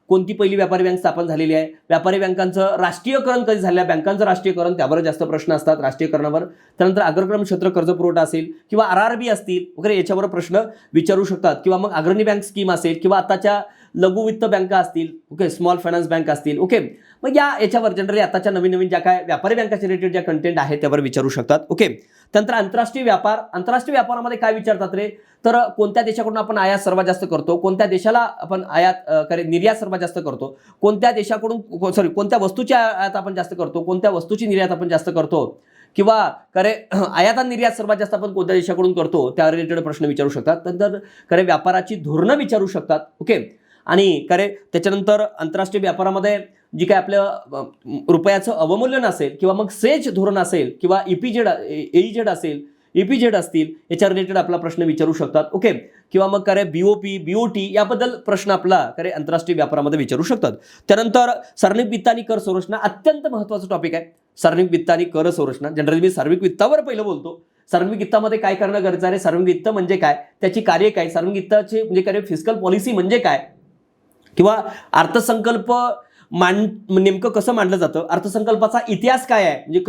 कोणती पहिली व्यापारी बँक स्थापन झालेली आहे? व्यापारी बँकांचं राष्ट्रीयकरण कधी झालं आहे? बँकांचं राष्ट्रीयकरण, त्यावर जास्त प्रश्न असतात राष्ट्रीयकरणावर. त्यानंतर अग्रक्रम क्षेत्र कर्ज पुरवठा असेल किंवा RRB असतील वगैरे, याच्यावर प्रश्न विचारू शकतात. किंवा मग अग्रणी बँक स्कीम असेल किंवा आताच्या लघु वित्त बँका असतील, ओके, स्मॉल फायनान्स बँक असतील, ओके, मग याच्यावर जनरली आताच्या नवीन ज्या काय व्यापारी बँकाच्या रिलेटेड ज्या कंटेंट आहे त्यावर विचारू शकतात. ओके, त्यानंतर आंतरराष्ट्रीय व्यापार, आंतरराष्ट्रीय व्यापारामध्ये काय विचारतात रे? तर कोणत्या देशाकडून आपण आयात सर्वात जास्त करतो, कोणत्या देशाला आपण आयात निर्यात सर्वात जास्त करतो, कोणत्या देशाकडून कोणत्या वस्तूची आयात आपण जास्त करतो, कोणत्या वस्तूची निर्यात आपण जास्त करतो, किंवा आयात आणि निर्यात सर्वात जास्त आपण कोणत्या देशाकडून करतो, त्या रिलेटेड प्रश्न विचारू शकतात. त्यानंतर व्यापाराची धोरणं विचारू शकतात. ओके, आणि त्याच्यानंतर आंतरराष्ट्रीय व्यापारामध्ये जी काय आपलं रुपयाचं अवमूल्यन असेल किंवा मग सेज धोरण असेल किंवा EPZ असेल, EPZ असतील, याच्या रिलेटेड आपला प्रश्न विचारू शकतात. ओके, किंवा मग BOP, BOT याबद्दल प्रश्न आपला आंतरराष्ट्रीय व्यापारामध्ये विचारू शकतात. त्यानंतर सार्वजनिक वित्त आणि कर संरचना म्हणजे महत्त्वाचं टॉपिक आहे. सार्वजनिक वित्त आणि कर संरचना, जनरली मी सार्वजनिक वित्तावर पहिलं बोलतो. सार्वजनिक वित्तामध्ये काय करणं गरजेचं आहे? सार्वजनिक वित्त म्हणजे काय, त्याची कार्य काय, सार्वजनिक वित्ताचे म्हणजे फिस्कल पॉलिसी म्हणजे काय, किंवा अर्थसंकल्प नेमकं कसं मांडलं जातं, अर्थसंकल्पाचा इतिहास काय आहे, म्हणजे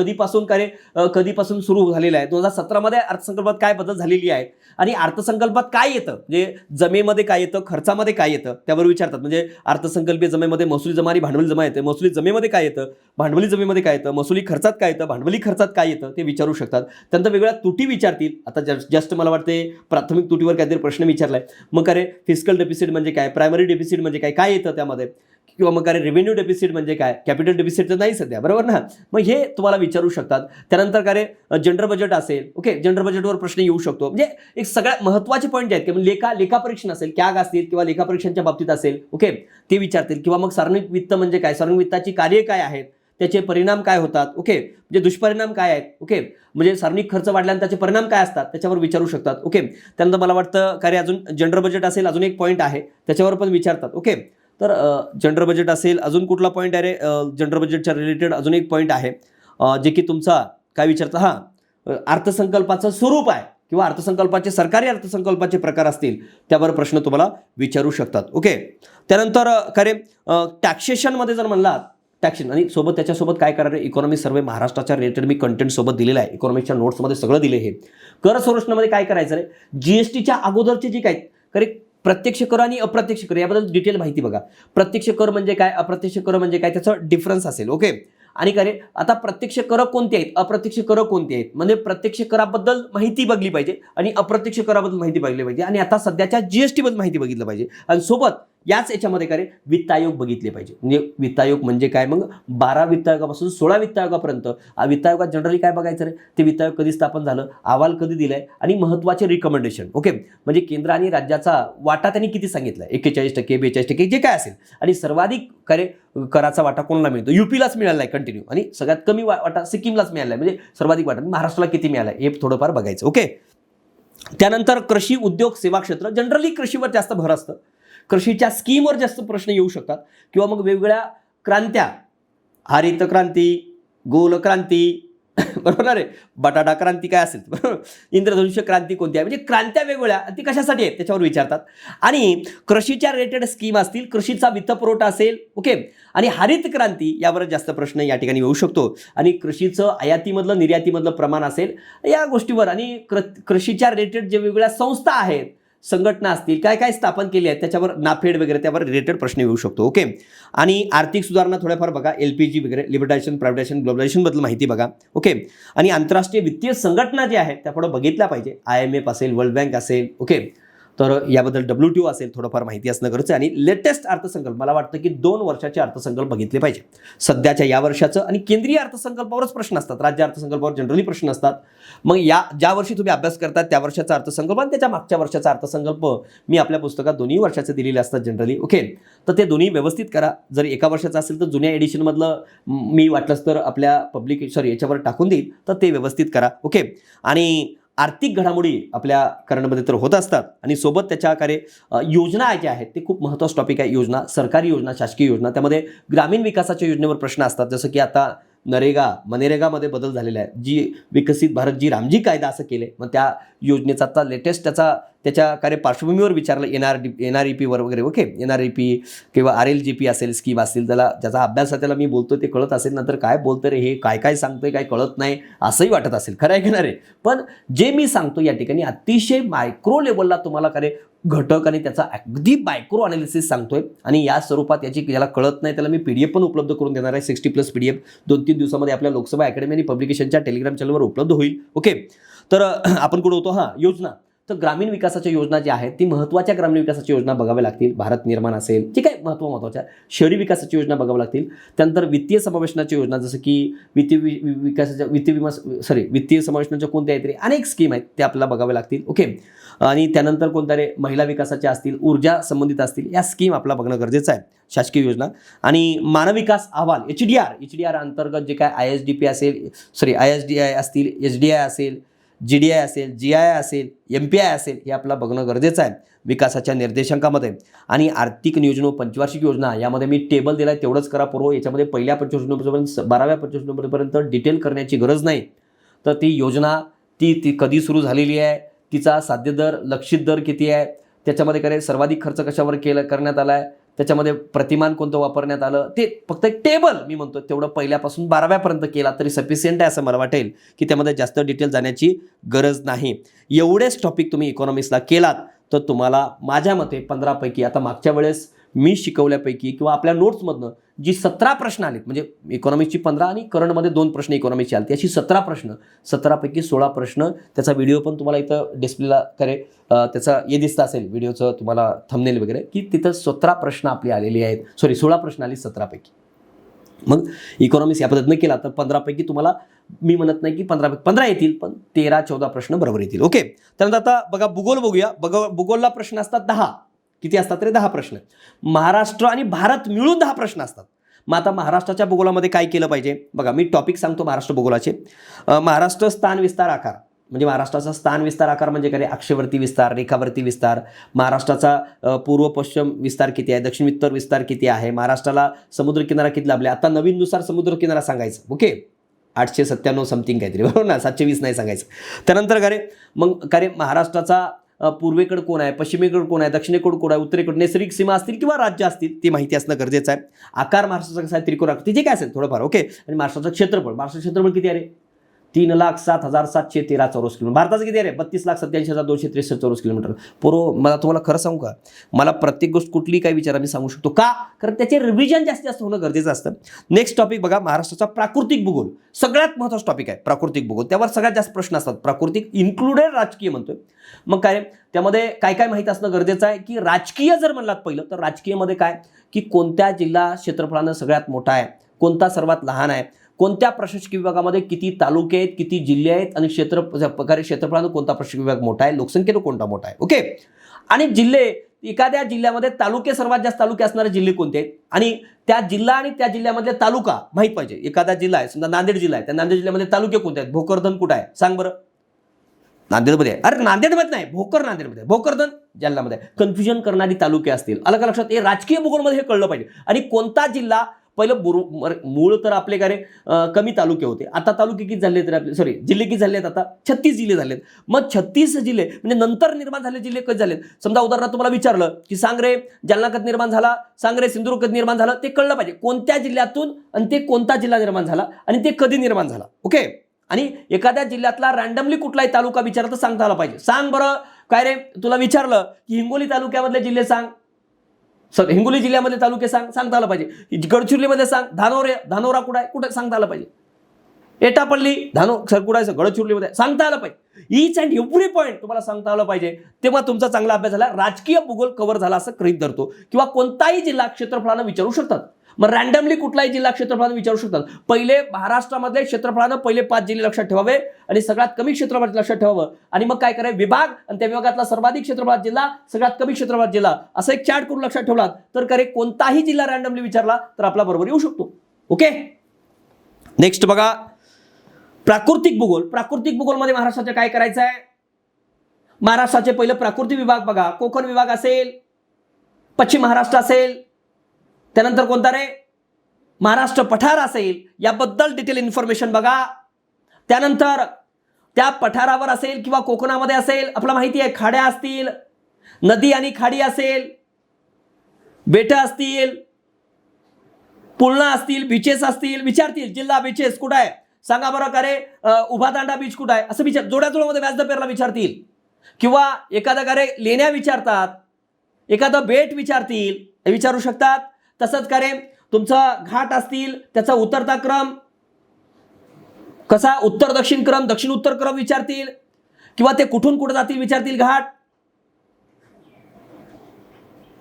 कधीपासून सुरू झालेला आहे, 2017 मध्ये अर्थसंकल्पात काय बदल झालेली आहे, आणि अर्थसंकल्पात काय येतं, म्हणजे जमेमध्ये काय येतं, खर्चामध्ये काय येतं, त्यावर विचारतात. म्हणजे अर्थसंकल्पीय जमेमध्ये महसुली जमा आणि भांडवली जमा येते, महसुली जमेमध्ये काय येतं, भांडवली जमेमध्ये काय येतं, महसुली खर्चात काय येतं, भांडवली खर्चात काय येतं, ते विचारू शकतात. त्यानंतर वेगवेगळ्या तुटी विचारतील. आता जस्ट मला वाटते प्राथमिक तुटीवर काहीतरी प्रश्न विचारलाय. मग फिस्कल डेफिसिट म्हणजे काय, प्रायमरी डेफिसिट म्हणजे काय येतं त्यामध्ये, किंवा मग काय रेव्हेन्यू डेफिसिट म्हणजे काय, कॅपिटल डेफिसिट तर नाही सध्या, बरोबर ना. मग हे तुम्हाला विचारू शकतात. त्यानंतर काय जनरल बजेट असेल, ओके, जनरल बजेटवर प्रश्न येऊ शकतो. म्हणजे एक सगळ्यात महत्त्वाचे पॉईंट आहेत की लेखापरीक्षण असेल, कॅग असतील किंवा लेखापरीक्षणाच्या बाबतीत असेल, ओके, ते विचारतील. किंवा मग सार्वजनिक वित्त म्हणजे काय, सार्वजनिक वित्ताची कार्य काय आहेत, त्याचे परिणाम काय होतात, ओके, म्हणजे दुष्परिणाम काय आहेत, ओके, म्हणजे सार्वजनिक खर्च वाढल्याने त्याचे परिणाम काय असतात त्याच्यावर विचारू शकतात. ओके, त्यानंतर मला वाटतं काय अजून जनरल बजेट असेल, अजून एक पॉईंट आहे त्याच्यावर पण विचारतात. ओके, तर जनरल बजेट असेल, अजून कुठला पॉईंट आहे रे, जनरल बजेटच्या रिलेटेड अजून एक पॉईंट आहे जे की तुमचा काय विचारतं, हां, अर्थसंकल्पाचं स्वरूप आहे किंवा अर्थसंकल्पाचे सरकारी अर्थसंकल्पाचे प्रकार असतील त्यावर प्रश्न तुम्हाला विचारू शकतात. ओके, त्यानंतर काय रे टॅक्सेशनमध्ये जर म्हणलात टॅक्सेशन आणि सोबत त्याच्यासोबत काय करणार, इकॉनॉमी सर्वे महाराष्ट्राच्या रिलेटेड मी कंटेंट सोबत दिलेलं आहे, इकॉनॉमिकच्या नोट्समध्ये सगळं दिले. हे कर संरचनेमध्ये काय करायचं रे, जीएसटीच्या अगोदरचे जे काय करेक्ट प्रत्यक्ष कर आणि अप्रत्यक्ष कर याबद्दल डिटेल माहिती बघा. प्रत्यक्ष कर म्हणजे काय, अप्रत्यक्ष कर म्हणजे काय, त्याचं डिफरन्स असेल. ओके, आणि काय रे आता प्रत्यक्ष कर कोणते आहेत, अप्रत्यक्ष कर कोणते आहेत, म्हणजे प्रत्यक्ष कराबद्दल माहिती बघली पाहिजे आणि अप्रत्यक्ष कराबद्दल माहिती बघली पाहिजे आणि आता सध्याच्या जीएसटी बद्दल माहिती बघितलं पाहिजे आणि सोबत याच याच्यामध्ये काय रे वित्त आयोग बघितले पाहिजे. म्हणजे वित्त आयोग म्हणजे काय, मग 12 वित्त आयोगापासून 16 वित्त आयोगापर्यंत वित्त आयोगात जनरली काय बघायचं रे, ते वित्त आयोग कधी स्थापन झालं, अहवाल कधी दिलाय आणि महत्त्वाचे रिकमेंडेशन. ओके, म्हणजे केंद्र आणि राज्याचा वाटा त्यांनी किती सांगितलाय, 41%, 42% जे काय असेल आणि सर्वाधिक काय कराचा वाटा कोणाला मिळतो, युपीलाच मिळाला आहे कंटिन्यू आणि सगळ्यात कमी वाटा सिक्कीमलाच मिळाला आहे. म्हणजे सर्वाधिक वाटा महाराष्ट्राला किती मिळाला हे थोडंफार बघायचं. ओके, त्यानंतर कृषी उद्योग सेवा क्षेत्र, जनरली कृषीवर जास्त भर असतं, कृषीच्या स्कीमवर जास्त प्रश्न येऊ शकतात किंवा मग वेगवेगळ्या क्रांत्या, हरित क्रांती, गोल क्रांती, बरोबर आहे, बटाटा क्रांती काय असेल, बरोबर, इंद्रधनुष्य क्रांती कोणती आहे, म्हणजे क्रांत्या वेगवेगळ्या ती कशासाठी आहेत त्याच्यावर विचारतात. आणि कृषीच्या रिलेटेड स्कीम असतील, कृषीचा वित्तपुरवठा असेल, ओके, आणि हरित क्रांती यावर जास्त प्रश्न या ठिकाणी येऊ शकतो. आणि कृषीचं आयातीमधलं निर्यातीमधलं प्रमाण असेल या गोष्टीवर आणि कृषीच्या रिलेटेड जे वेगवेगळ्या संस्था आहेत, संघटना असतील, काय काय स्थापन केली आहेत त्याच्यावर, नाफेड वगैरे त्यावर रिलेटेड प्रश्न येऊ शकतो. ओके, आणि आर्थिक सुधारणा थोड्याफार बघा, एलपीजी वगैरे, लिबर्टायझेशन, प्रायव्हेटायझेशन, ग्लोबलायझेशन बद्दल माहिती बघा. ओके, आणि आंतरराष्ट्रीय वित्तीय संघटना ज्या आहेत त्या पुढे बघितल्या पाहिजे, IMF असेल, वर्ल्ड बँक असेल. ओके, तर याबद्दल WTO असेल थोडंफार माहिती असणं गरजेचं आहे. आणि लेटेस्ट अर्थसंकल्प मला वाटतं की 2 वर्षाचे अर्थसंकल्प बघितले पाहिजे, सध्याच्या या वर्षाचं आणि केंद्रीय अर्थसंकल्पावरच प्रश्न असतात, राज्य अर्थसंकल्पावर जनरली प्रश्न असतात. मग ज्या वर्षी तुम्ही अभ्यास करतात त्या वर्षाचा अर्थसंकल्प आणि त्याच्या मागच्या वर्षाचा अर्थसंकल्प मी आपल्या पुस्तकात दोन्ही वर्षाचे दिलेले असतात जनरली. ओके, तर ते दोन्ही व्यवस्थित करा. जर एका वर्षाचं असेल तर जुन्या एडिशनमधलं मी वाटलंच तर आपल्या याच्यावर टाकून देईल, तर ते व्यवस्थित करा. ओके, आणि आर्थिक घडामोडी आपल्या करण्यामध्ये तर होत असतात आणि सोबत त्याच्या आकारे योजना ज्या आहेत ते खूप महत्त्वाचा टॉपिक आहे. योजना, सरकारी योजना, शासकीय योजना, त्यामध्ये ग्रामीण विकासाच्या योजनेवर प्रश्न असतात. जसं की आता मनरेगामध्ये बदल झालेला आहे, जी विकसित भारत जी रामजी कायदा असं केले, मग त्या योजनेचा आता लेटेस्ट त्याच्या कार्य पार्श्वभूमीवर विचारलं, NREP वर वगैरे. ओके, NREP किंवा RLGP असेल, स्कीम असतील, त्याला ज्याचा अभ्यास आहे त्याला मी बोलतोय ते कळत असेल, नंतर काय बोलतोय रे हे, काय सांगतोय काय कळत नाही असंही वाटत असेल, खरं आहे की नाही रे. पण जे मी सांगतो या ठिकाणी अतिशय मायक्रो लेवलला तुम्हाला काय घटक आणि त्याचा अगदी मायक्रो अनालिसिस सांगतोय आणि या स्वरूपात ज्याला कळत नाही त्याला मी PDF पण उपलब्ध करून देणार आहे, 60+ PDF 2-3 दिवसामध्ये आपल्या लोकसभा अकॅडमी आणि पब्लिकेशनच्या टेलिग्राम चॅनलवर उपलब्ध होईल. ओके, तर आपण कुठं होतो, हां, योजना. तर ग्रामीण विकासाच्या योजना ज्या आहेत ती महत्त्वाच्या ग्रामीण विकासाच्या योजना बघाव्या लागतील, भारत निर्माण असेल, जे काय महत्त्वाच्या शहरी विकासाची योजना बघाव्या लागतील. त्यानंतर वित्तीय समावेशनाची योजना, जसं की वित्तीय समावेशनाच्या कोणत्या आहेत रे, अनेक स्कीम आहेत ते आपल्याला बघाव्या लागतील. ओके, आणि त्यानंतर कोणत्या रे महिला विकासाच्या असतील, ऊर्जा संबंधित असतील, या स्कीम आपल्याला बघणं गरजेचं आहे, शासकीय योजना. आणि मानव विकास अहवाल HDR अंतर्गत जे काय ISDP असेल, ISDI असतील, SDI असेल, GDI असेल, GI असेल, MPI असेल, हे आपल्याला बघणं गरजेचं आहे विकासाच्या निर्देशांकामध्ये. आणि आर्थिक नियोजन व पंचवार्षिक योजना यामध्ये मी टेबल दिलाय, तेवढंच करा पूर्व. याच्यामध्ये पहिल्या पंचवार्षिक 12व्या पंचवार्षिक डिटेल करण्याची गरज नाही. तर ती योजना ती कधी सुरू झालेली आहे, तिचा साध्य दर, लक्षित दर किती आहे, त्याच्यामध्ये काय सर्वाधिक खर्च कशावर करण्यात आला आहे, त्याच्यामध्ये प्रतिमान कोणतं वापरण्यात आलं, ते फक्त एक टेबल मी म्हणतो तेवढं पहिल्यापासून 12व्यापर्यंत केला तरी सफिशियंट आहे असं मला वाटेल, की त्यामध्ये जास्त डिटेल जाण्याची गरज नाही. एवढेच टॉपिक तुम्ही इकॉनॉमिक्सला केलात तर तुम्हाला माझ्या मते 15 पैकी, आता मागच्या वेळेस मी शिकवल्यापैकी किंवा आपल्या नोट्समधनं जी 17 प्रश्न आलेत, म्हणजे इकॉनॉमिक्सची 15 आणि करंटमध्ये 2 प्रश्न इकॉनॉमिक्सचे आले, अशी 17 प्रश्न, 17पैकी 16 प्रश्न, त्याचा व्हिडिओ पण तुम्हाला इथं डिस्प्लेला त्याचा हे दिसतं असेल व्हिडिओचं तुम्हाला थंबनेल वगैरे, की तिथं 17 प्रश्न आपली आलेली आहेत, 16 प्रश्न आली 17पैकी. मग इकॉनॉमिक्स या पद्धतीनं केला तर 15पैकी तुम्हाला, मी म्हणत नाही की 15 येतील, पण 13-14 प्रश्न बरोबर येतील. ओके. त्यानंतर आता बघा भूगोल बघूया. भूगोलला प्रश्न असतात 10. किती असतात तरी 10 प्रश्न. महाराष्ट्र आणि भारत मिळून 10 प्रश्न असतात. मग आता महाराष्ट्राच्या भूगोलामध्ये काय केलं पाहिजे बघा, मी टॉपिक सांगतो महाराष्ट्र भूगोलाचे. महाराष्ट्र स्थान विस्तार आकार, म्हणजे महाराष्ट्राचा स्थान विस्तार आकार म्हणजे काय, अक्षवर्ती विस्तार, रेखावर्ती विस्तार, महाराष्ट्राचा पूर्व पश्चिम विस्तार किती आहे, दक्षिण उत्तर विस्तार किती आहे, महाराष्ट्राला समुद्रकिनारा किती लाभले. आता नवीननुसार समुद्रकिनारा सांगायचं. ओके. 897 समथिंग काहीतरी, बरोबर ना, 720 नाही सांगायचं. त्यानंतर काय महाराष्ट्राचा पूर्वेकडे कोण आहे, पश्चिमेकडे कोण आहे, दक्षिणेकडे कोण आहे, उत्तरेकडे नैसर्गिक सीमा असतील किंवा राज्य असतील ती माहिती असणं गरजेचं आहे. आकार महाराष्ट्राचा कसा आहे, त्रिकोणाकृती, जे काय असेल थोडंफार. ओके. आणि महाराष्ट्राचं क्षेत्रफळ किती आहे, 3,07,713 चौरस किलोमीटर. भारताचं किती आहे, 32,87,263 चौरस किलोमीटर. मला तुम्हाला खरं सांगू का, मला प्रत्येक गोष्ट कुठली काय विचारा मी सांगू शकतो का, कारण त्याचे रिव्हिजन जास्तीत जास्त होणं गरजेचं असतं. नेक्स्ट टॉपिक बघा, महाराष्ट्राचा प्राकृतिक भूगोल. सगळ्यात महत्त्वाचा टॉपिक आहे प्राकृतिक भूगोल. त्यावर सगळ्यात जास्त प्रश्न असतात. प्राकृतिक इन्क्लुडेड राजकीय म्हणतोय. मग काय त्यामध्ये काय काय माहिती असणं गरजेचं आहे, की राजकीय जर म्हणलात पहिलं तर राजकीयमध्ये काय, की कोणत्या जिल्हा क्षेत्रफळानं सगळ्यात मोठा आहे, कोणता सर्वात लहान आहे, कोणत्या प्रशासकीय विभागामध्ये किती तालुके आहेत, किती जिल्हे आहेत, आणि क्षेत्रफळानं कोणता प्रशासकीय विभाग मोठा आहे, लोकसंख्येनं कोणता मोठा आहे. ओके. आणि जिल्हे, एखाद्या जिल्ह्यामध्ये तालुके, सर्वात जास्त तालुके असणारे जिल्हे कोणते आहेत, आणि त्या जिल्हा आणि त्या जिल्ह्यामधले तालुका माहित पाहिजे. एखादा जिल्हा आहे, समजा नांदेड जिल्हा आहे, त्या नांदेड जिल्ह्यामध्ये तालुके कोणते आहेत, भोकरदन कुठं आहे सांग बरं. नांदेडमध्ये आहे. अरे नांदेडमध्ये नाही, नांदेडमध्ये, भोकरदन जालन्यामध्ये. कन्फ्युजन करणारी तालुके असतील. अलग लक्षात, हे राजकीय भूगोलमध्ये हे कळलं पाहिजे. आणि कोणता जिल्हा, पहिलं मूळ तर आपले कमी तालुके होते, आता तालुके किती झाले तर आपले, जिल्हे किती झाले आहेत, आता 36 जिल्हे झालेत. मग 36 जिल्हे म्हणजे नंतर निर्माण झाले जिल्हे कधी झालेत. समजा उदाहरणार्थ तुम्हाला विचारलं की सांग रे जालना कधी निर्माण झाला, सांग रे सिंधुदुर्ग कधी निर्माण झालं, ते कळलं पाहिजे कोणत्या जिल्ह्यातून आणि ते कोणता जिल्हा निर्माण झाला आणि ते कधी निर्माण झाला. ओके. आणि एखाद्या जिल्ह्यातला रँडमली कुठलाही तालुका विचारला तर सांगता आला पाहिजे. सांग बरं काय रे, तुला विचारलं की हिंगोली तालुक्यामधले जिल्हे सांग, हिंगोली जिल्ह्यामध्ये तालुके सांगता आलं पाहिजे. गडचिरोलीमध्ये सांग, धानोरा कुठे सांगता आलं पाहिजे. एटापल्ली कुठं आहे, गडचिरोलीमध्ये सांगता आलं पाहिजे. ईच अँड एव्हरी पॉईंट तुम्हाला सांगता आलं पाहिजे. तेव्हा तुमचा चांगला अभ्यास झाला, राजकीय भूगोल कव्हर झाला असं गृहीत धरतो. किंवा कोणताही जिल्हा क्षेत्रफळानं विचारू शकतात. मग रँडमली कुठलाही जिल्हा क्षेत्रफळानं विचारू शकतात. पहिले महाराष्ट्रामधले क्षेत्रफळानं पहिले 5 जिल्हे लक्षात ठेवावे आणि सगळ्यात कमी क्षेत्रफळ लक्षात ठेवावं. आणि मग काय करायचं, विभाग आणि त्या विभागातला सर्वाधिक क्षेत्रफळात जिल्हा, सगळ्यात कमी क्षेत्रफळात जिल्हा, असं एक चार्ट करून लक्षात ठेवलात तर कोणताही जिल्हा रँडमली विचारला तर आपला बरोबर येऊ शकतो. ओके. नेक्स्ट बघा, प्राकृतिक भूगोल. प्राकृतिक भूगोलमध्ये महाराष्ट्राचे काय करायचं आहे, महाराष्ट्राचे पहिलं प्राकृतिक विभाग बघा. कोकण विभाग असेल, पश्चिम महाराष्ट्र असेल, त्यानंतर कोणता रे, महाराष्ट्र पठार असेल, याबद्दल डिटेल इन्फॉर्मेशन बघा. त्यानंतर त्या पठारावर असेल किंवा कोकणामध्ये असेल, आपल्याला माहिती आहे खाड्या असतील, नदी आणि खाडी असेल, बेटं असतील, पुळणं असतील, बीचेस असतील, विचारतील जिल्हा बीचेस कुठं आहे सांगा बरं का रे, उभा दांडा बीच कुठं आहे असं विचार, जोड्याजोडामध्ये व्यासदपेरला विचारतील. किंवा एखादा लेण्या विचारतात, एखादं बेट विचारतील, विचारू शकतात. तसंच तुमचा घाट असतील त्याचा उतरता क्रम कसा, उत्तर दक्षिण क्रम, दक्षिण उत्तर क्रम विचारतील. किंवा ते कुठून कुठे जातील विचारतील. घाट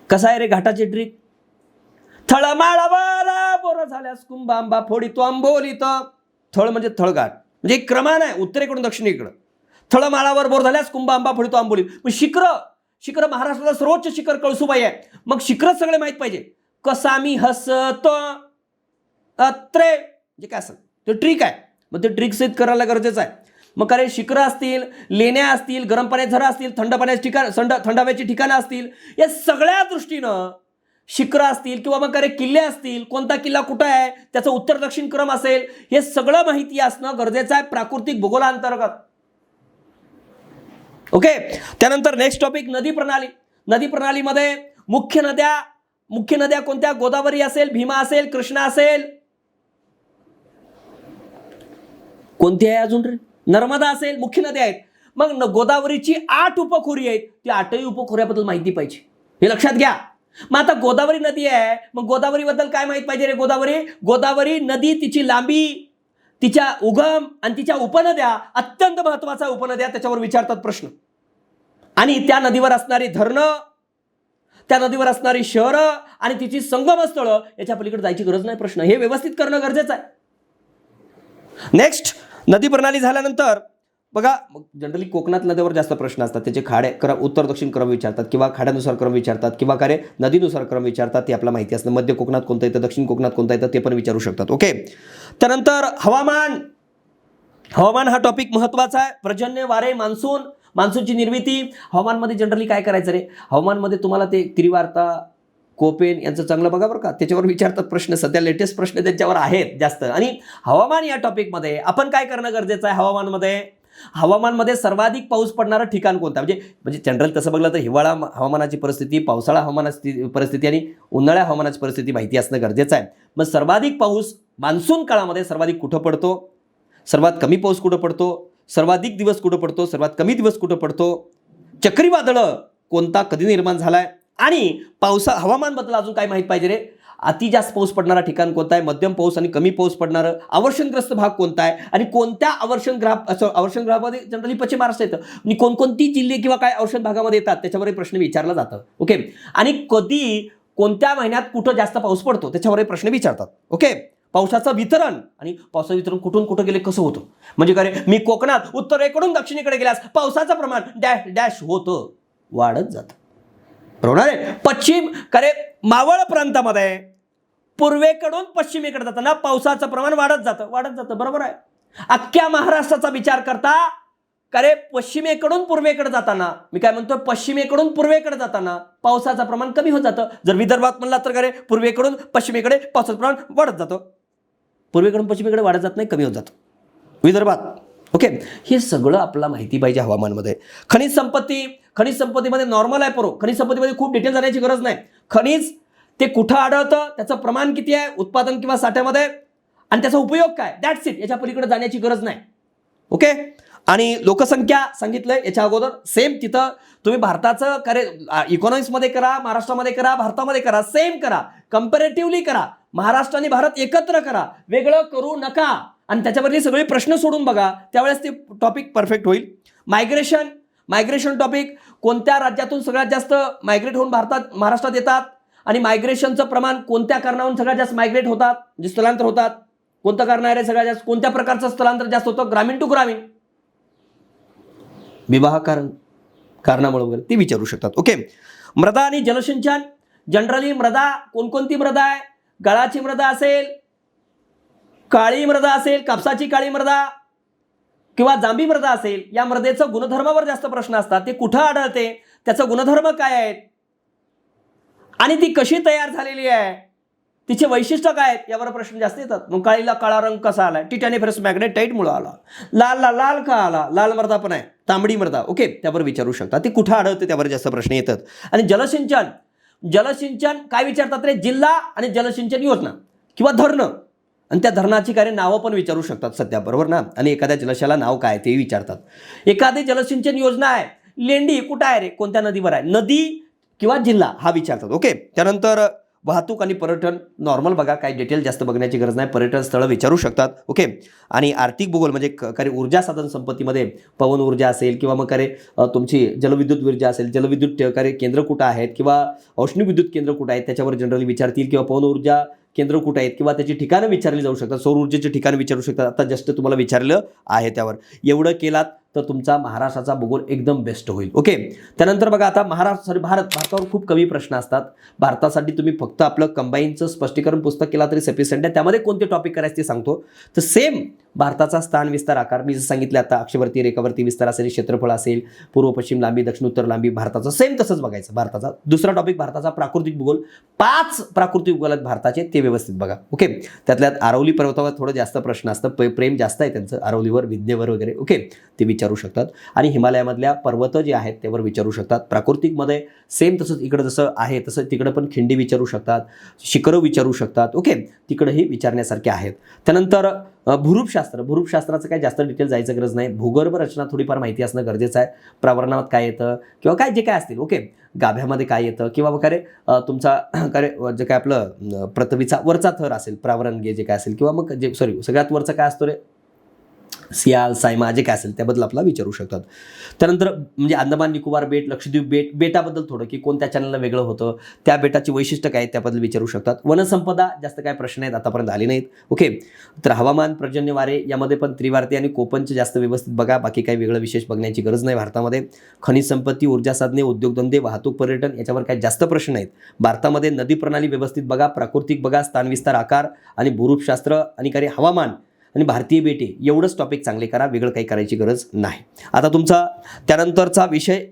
कसा आहे रे घाटाची ट्रिक, थळमाळावर बोर झाल्यास कुंभांबा फोडितो आंबोलीत. थळ म्हणजे थळघाट, म्हणजे एक क्रमान आहे उत्तरेकडून दक्षिणेकडं. थळमाळावर बोर झाल्यास कुंभांबा फोडितो आंबोलीत. मग शिखर महाराष्ट्राचा सर्वोच्च शिखर कळसुबाई आहे. मग शिखर सगळे माहित पाहिजे. कसा मी हसतो अत्रे म्हणजे काय असेल ते ट्रिक आहे, मग ते ट्रिक सेट करायला गरजेचं आहे. मग शिखरं असतील, लेण्या असतील, गरम पाण्याचे झरा असतील, थंड पाण्याचे ठिकाण, थंड हवेची ठिकाणं असतील, या सगळ्या दृष्टीनं शिखरं असतील किंवा मग किल्ले असतील, कोणता किल्ला कुठं आहे, त्याचा उत्तर दक्षिण क्रम असेल, हे सगळं माहिती असणं गरजेचं आहे प्राकृतिक भूगोलांतर्गत. ओके. त्यानंतर नेक्स्ट टॉपिक, नदी प्रणाली. नदी प्रणालीमध्ये मुख्य नद्या कोणत्या, गोदावरी असेल, भीमा असेल, कृष्णा असेल, कोणती आहे अजून रे, नर्मदा असेल, मुख्य नद्या आहेत. मग गोदावरीची 8 उपखोरी आहेत, ती 8ही उपखोऱ्याबद्दल माहिती पाहिजे, हे लक्षात घ्या. मग आता गोदावरी नदी आहे, मग गोदावरीबद्दल काय माहित पाहिजे रे? गोदावरी नदी, तिची लांबी, तिच्या उगम आणि तिच्या उपनद्या, अत्यंत महत्वाच्या उपनद्या, त्याच्यावर विचारतात प्रश्न. आणि त्या नदीवर असणारी धरणं, त्या नदीवर असणारी शहरं आणि तिची संगमस्थळं, याच्या पलीकडे जायची गरज नाही. प्रश्न हे व्यवस्थित करणं गरजेचं आहे. नेक्स्ट, नदी प्रणाली झाल्यानंतर बघा, जनरली कोकणात नद्यावर जास्त प्रश्न असतात. त्याचे खाडे उत्तर दक्षिण क्रम विचारतात किंवा खाड्यानुसार क्रम विचारतात किंवा काय नदीनुसार क्रम विचारतात. ते आपल्याला माहिती असतं. मध्य कोकणात कोणतं येतं, दक्षिण कोकणात कोणतं येतं ते पण विचारू शकतात. ओके. त्यानंतर हवामान हा टॉपिक महत्वाचा आहे. पर्जन्य, वारे, मान्सूनची निर्मिती. हवामानमध्ये जनरली काय करायचं रे? हवामानमध्ये तुम्हाला ते त्रिवार्ता, कोपेन यांचं चांगलं बघा बरं का, त्याच्यावर विचारतात प्रश्न. सध्या लेटेस्ट प्रश्न त्यांच्यावर आहेत जास्त. आणि हवामान या टॉपिकमध्ये आपण काय करणं गरजेचं आहे? हवामानमध्ये सर्वाधिक पाऊस पडणारं ठिकाण कोणतं? म्हणजे जनरल तसं बघलं तर हिवाळा हवामानाची परिस्थिती, पावसाळा हवामानाची परिस्थिती आणि उन्हाळ्या हवामानाची परिस्थिती माहिती असणं गरजेचं आहे. मग सर्वाधिक पाऊस मान्सून काळामध्ये सर्वाधिक कुठं पडतो, सर्वात कमी पाऊस कुठं पडतो, सर्वाधिक दिवस कुठं पडतो, सर्वात कमी दिवस कुठं पडतो, चक्रीवादळं कोणता कधी निर्माण झालाय, आणि हवामानबद्दल अजून काय माहित पाहिजे रे? अति जास्त पाऊस पडणारा ठिकाण कोणता आहे, मध्यम पाऊस आणि कमी पाऊस पडणारं अवर्षणग्रस्त भाग कोणता आहे, आणि कोणत्या अवर्षणग्रहामध्ये जनरली पश्चिम महाराष्ट्र येतं, आणि कोणकोणती जिल्हे किंवा काय अवर्षण भागामध्ये येतात त्याच्यावर प्रश्न विचारला जातं. ओके. आणि कधी कोणत्या महिन्यात कुठं जास्त पाऊस पडतो त्याच्यावर प्रश्न विचारतात. ओके. पावसाचं वितरण आणि पावसाचं वितरण कुठून कुठं गेले कसं होतं, म्हणजे काय मी कोकणात उत्तरेकडून दक्षिणेकडे गेल्यास पावसाचं प्रमाण डॅश डॅश होतं, वाढत जातं. बरोबर आहे. मावळ प्रांतामध्ये पूर्वेकडून पश्चिमेकडे जाताना पावसाचं प्रमाण वाढत जातं. बरोबर आहे. अख्ख्या महाराष्ट्राचा विचार करता पश्चिमेकडून पूर्वेकडे जाताना, मी काय म्हणतो, पश्चिमेकडून पूर्वेकडे जाताना पावसाचं प्रमाण कमी होत जातं. जर विदर्भात म्हणला तर पूर्वेकडून पश्चिमेकडे पावसाचं प्रमाण वाढत जातं. पूर्वेकडून पश्चिमेकडे वाढत जात नाही, कमी होत जातं विदर्भात. ओके. हे सगळं आपल्याला माहिती पाहिजे हवामानमध्ये. खनिज संपत्तीमध्ये नॉर्मल आहे. खनिज संपत्तीमध्ये खूप डिटेल जाण्याची गरज नाही. खनिज ते कुठं आढळतं, त्याचं प्रमाण किती आहे उत्पादन किंवा साठ्यामध्ये, आणि त्याचा उपयोग काय, दॅट्स इट. याच्या पलीकडे जाण्याची गरज नाही. ओके. आणि लोकसंख्या सांगितलंय याच्या अगोदर. सेम तिथं तुम्ही भारताचं इकॉनॉमिक्समध्ये करा, महाराष्ट्रामध्ये करा, भारतामध्ये करा, सेम करा, कम्पॅरेटिव्हली करा. महाराष्ट्र आणि भारत एकत्र करा, वेगळं करू नका. आणि त्याच्यावरती सगळे प्रश्न सोडून बघा, त्यावेळेस ते टॉपिक परफेक्ट होईल. मायग्रेशन टॉपिक, कोणत्या राज्यातून सगळ्यात जास्त मायग्रेट होऊन महाराष्ट्रात येतात, आणि मायग्रेशनचं प्रमाण कोणत्या कारणावरून सगळ्यात जास्त मायग्रेट होतात, म्हणजे स्थलांतर होतात, कोणतं कारण आहे रे सगळ्यात जास्त, कोणत्या प्रकारचं स्थलांतर जास्त होतं, ग्रामीण टू ग्रामीण, विवाह कारणामुळे वगैरे ते विचारू शकतात. ओके. मृदा आणि जलसिंचन. जनरली मृदा कोणकोणती मृदा आहे? गाळाची मृदा असेल, काळी मृदा असेल, कापसाची काळी मृदा किंवा जांभी मृदा असेल. या मृदेचं गुणधर्मावर जास्त प्रश्न असतात. ते कुठं आढळते, त्याचं गुणधर्म काय आहेत, आणि ती कशी तयार झालेली आहे, तिचे वैशिष्ट्य काय आहेत, यावर प्रश्न जास्त येतात. मग काळीला काळा रंग कसा आलाय? टिटॅनिफरस मॅग्नेटाइट मुळे आला. लाल का आला? लाल मृदा पण आहे, तांबडी मृदा. ओके. त्यावर विचारू शकता. ती कुठं आढळते त्यावर जास्त प्रश्न येतात. आणि जलसिंचन काय विचारतात रे? जिल्हा आणि जलसिंचन योजना किंवा धरणं, आणि त्या धरणाची नावं पण विचारू शकतात सध्या. बरोबर ना. आणि एखाद्या जलाशयाला नाव काय ते विचारतात. एखादी जलसिंचन योजना आहे, लेंडी कुठं आहे रे, कोणत्या नदीवर आहे, नदी किंवा जिल्हा हा विचारतात. ओके. त्यानंतर वाहतूक आणि पर्यटन नॉर्मल बघा, काही डिटेल जास्त बघण्याची गरज नाही. पर्यटन स्थळं विचारू शकतात. ओके. आणि आर्थिक भूगोल म्हणजे ऊर्जा साधन संपत्तीमध्ये पवन ऊर्जा असेल किंवा मग तुमची जलविद्युत ऊर्जा असेल, जलविद्युत केंद्र कुठं आहेत किंवा औष्णिक विद्युत केंद्र कुठं आहेत त्याच्यावर जनरली विचारतील, किंवा पवन ऊर्जा केंद्र कुठं आहेत किंवा त्याची ठिकाणं विचारली जाऊ शकतात. सौर ऊर्जेची ठिकाणं विचारू शकतात. आता जस्ट तुम्हाला विचारलं आहे त्यावर. एवढं केलात तर तुमचा महाराष्ट्राचा भूगोल एकदम बेस्ट होईल. ओके. त्यानंतर बघा, आता भारतावर खूप कमी प्रश्न असतात. भारतासाठी तुम्ही फक्त आपलं कंबाईनचं स्पष्टीकरण पुस्तक केला तरी सफिशियंट आहे. त्यामध्ये कोणते टॉपिक करायचे ते सांगतो. तर सेम भारताचा स्थान विस्तार आकार मी जसं सांगितलं, आता अक्षवर्ती रेखावर्ती विस्तार असेल, क्षेत्रफळ असेल, पूर्व पश्चिम लांबी, दक्षिण उत्तर लांबी, भारताचं सेम तसंच बघायचं. भारताचा दुसरा टॉपिक भारताचा प्राकृतिक भूगोल. 5 प्राकृतिक भूगोल आहेत भारताचे, ते व्यवस्थित बघा. ओके. त्यातल्यात आरवली पर्वतावर थोडं जास्त प्रश्न असतं, प्रेम जास्त आहे त्यांचं आरवलीवर, विद्येवर वगैरे. ओके. ते विचारू विचारू शकतात आणि हिमालयामधल्या पर्वत जे आहेत त्यावर विचारू शकतात. प्राकृतिकमध्ये सेम तसंच इकडं जसं आहे तसं तिकडं पण खिंडी विचारू शकतात, शिखरं विचारू शकतात. ओके, तिकडंही विचारण्यासारखे आहेत. त्यानंतर भूरूपशास्त्राचं काही जास्त डिटेल जायचं गरज नाही. भूगर्भ रचना थोडीफार माहिती असणं गरजेचं आहे. प्रावरणात काय येतं किंवा काय जे काय असतील, ओके, गाभ्यामध्ये काय येतं किंवा वगैरे तुमचा काय जे काय आपलं पृथ्वीचा वरचा थर असेल, प्रावरण जे काय असेल, किंवा मग जे सगळ्यात वरचं काय असतो रे, सियाल, सायमा जे काय असेल त्याबद्दल आपल्याला विचारू शकतात. त्यानंतर म्हणजे अंदमान निकोबार बेट, लक्षद्वीप बेटाबद्दल थोडं की कोणत्या चॅनलला वेगळं होतं, त्या बेटाची वैशिष्ट्य काय त्याबद्दल विचारू शकतात. वनसंपदा जास्त काय प्रश्न आहेत आतापर्यंत आले नाहीत. ओके, तर हवामान, पर्जन्य वारे यामध्ये पण त्रिवार्ती आणि कोकणचे जास्त व्यवस्थित बघा, बाकी काही वेगळं विशेष बघण्याची गरज नाही भारतामध्ये. खनिज संपत्ती, ऊर्जा साधने, उद्योगधंदे, वाहतूक, पर्यटन याच्यावर काही जास्त प्रश्न नाहीत. भारतामध्ये नदी प्रणाली व्यवस्थित बघा, प्राकृतिक बघा, स्थानविस्तार, आकार आणि भूरूपशास्त्र आणि काही हवामान आणि भारतीय बेटे एवढंच टॉपिक चांगले करा, वेगळं काही करायची गरज नाही. आता तुमचा त्यानंतरचा विषय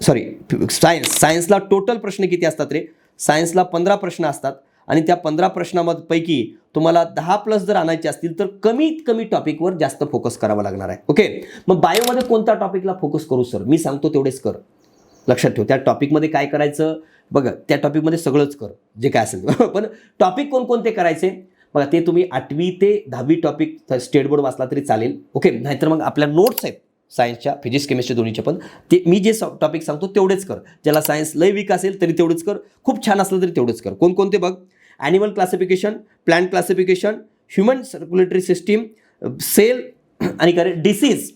सायन्सला टोटल प्रश्न किती असतात रे? सायन्सला 15 प्रश्न असतात आणि त्या 15 प्रश्नांपैकी तुम्हाला 10+ जर आणायचे असतील तर कमीत कमी टॉपिकवर जास्त फोकस करावा लागणार आहे. ओके, मग बायोमध्ये कोणत्या टॉपिकला फोकस करू सर? मी सांगतो तेवढेच कर. लक्षात ठेव, त्या टॉपिकमध्ये काय करायचं बघा, त्या टॉपिकमध्ये सगळंच कर जे काय असेल. पण टॉपिक कोणकोणते करायचे बघा, ते तुम्ही 8वी ते 10वी टॉपिक स्टेट बोर्ड वाचला तरी चालेल. ओके, नाहीतर मग आपल्या नोट्स आहेत सायन्सच्या, फिजिक्स, केमिस्ट्री दोन्हीच्या, पण ते मी जे टॉपिक सांगतो तेवढेच कर. ज्याला सायन्स लय वीक असेल तरी तेवढंच कर, खूप छान असलं तरी तेवढंच कर. कोणकोणते बघ? Animal classification, plant classification, human circulatory system, cell आणि काय डिसीज,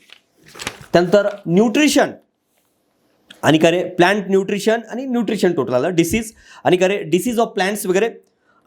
त्यानंतर न्यूट्रिशन आणि काय प्लांट न्यूट्रिशन आणि न्यूट्रिशन टोटल आलं, डिसीज आणि काय डिसीज ऑफ प्लांट्स वगैरे,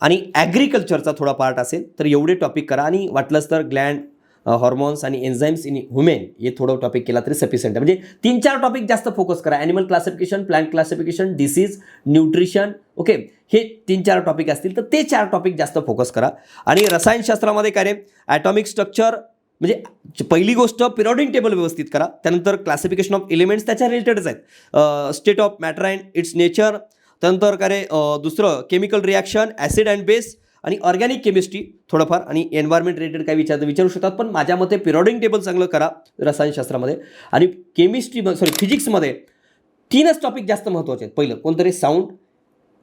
आणि ॲग्रिकल्चरचा थोडा पार्ट असेल तर एवढे टॉपिक करा. आणि वाटलंच तर ग्लँड, हॉर्मोन्स आणि एन्झाईम्स इन ह्युमेन हे थोडं टॉपिक केला तरी सफिशियंट आहे. म्हणजे 3-4 टॉपिक जास्त फोकस करा. Animal classification, plant classification, disease, nutrition, okay, हे 3-4 टॉपिक असतील तर ते 4 टॉपिक जास्त फोकस करा. आणि रसायनशास्त्रामध्ये काय रे, ॲटॉमिक स्ट्रक्चर म्हणजे पहिली गोष्ट पिरियडिक टेबल व्यवस्थित करा. त्यानंतर क्लासिफिकेशन ऑफ एलिमेंट्स त्याच्या रिलेटेडच आहेत. State of matter and it's nature, त्यानंतर काय रे दुसरं chemical reaction, acid and base आणि ऑर्गॅनिक केमिस्ट्री थोडंफार, आणि एन्व्हायरमेंट रिलेटेड काय विचारू शकतात. पण माझ्या मते पिरियडिक टेबल चांगलं करा रसायनशास्त्रामध्ये. आणि फिजिक्समध्ये 3च टॉपिक जास्त महत्त्वाचे आहेत. पहिलं कोणतरी साऊंड,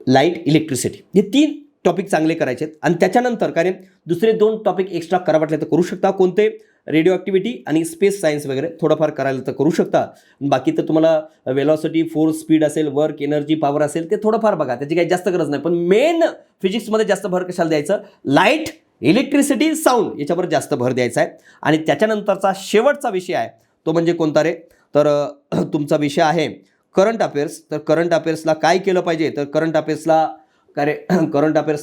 लाईट, इलेक्ट्रिसिटी, हे 3 टॉपिक चांगले करायचे आहेत. आणि त्याच्यानंतर काय दुसरे 2 टॉपिक एक्स्ट्रा करा वाटले तर करू शकता. कोणते? रेडिओ ॲक्टिव्हिटी आणि स्पेस सायन्स वगैरे थोडंफार करायला तर करू शकता. बाकी तर तुम्हाला वेलॉसिटी, फोर्स, स्पीड असेल, वर्क, एनर्जी, पॉवर असेल ते थोडंफार बघा, त्याची काही जास्त गरज नाही. पण मेन फिजिक्समध्ये जास्त भर कशाला द्यायचं? लाईट, इलेक्ट्रिसिटी, साऊंड याच्यावर जास्त भर द्यायचा आहे. आणि त्याच्यानंतरचा शेवटचा विषय आहे तो म्हणजे कोणता रे, तर तुमचा विषय आहे करंट अफेअर्स. तर करंट अफेअर्सला काय केलं पाहिजे? तर करंट अफेअर्सला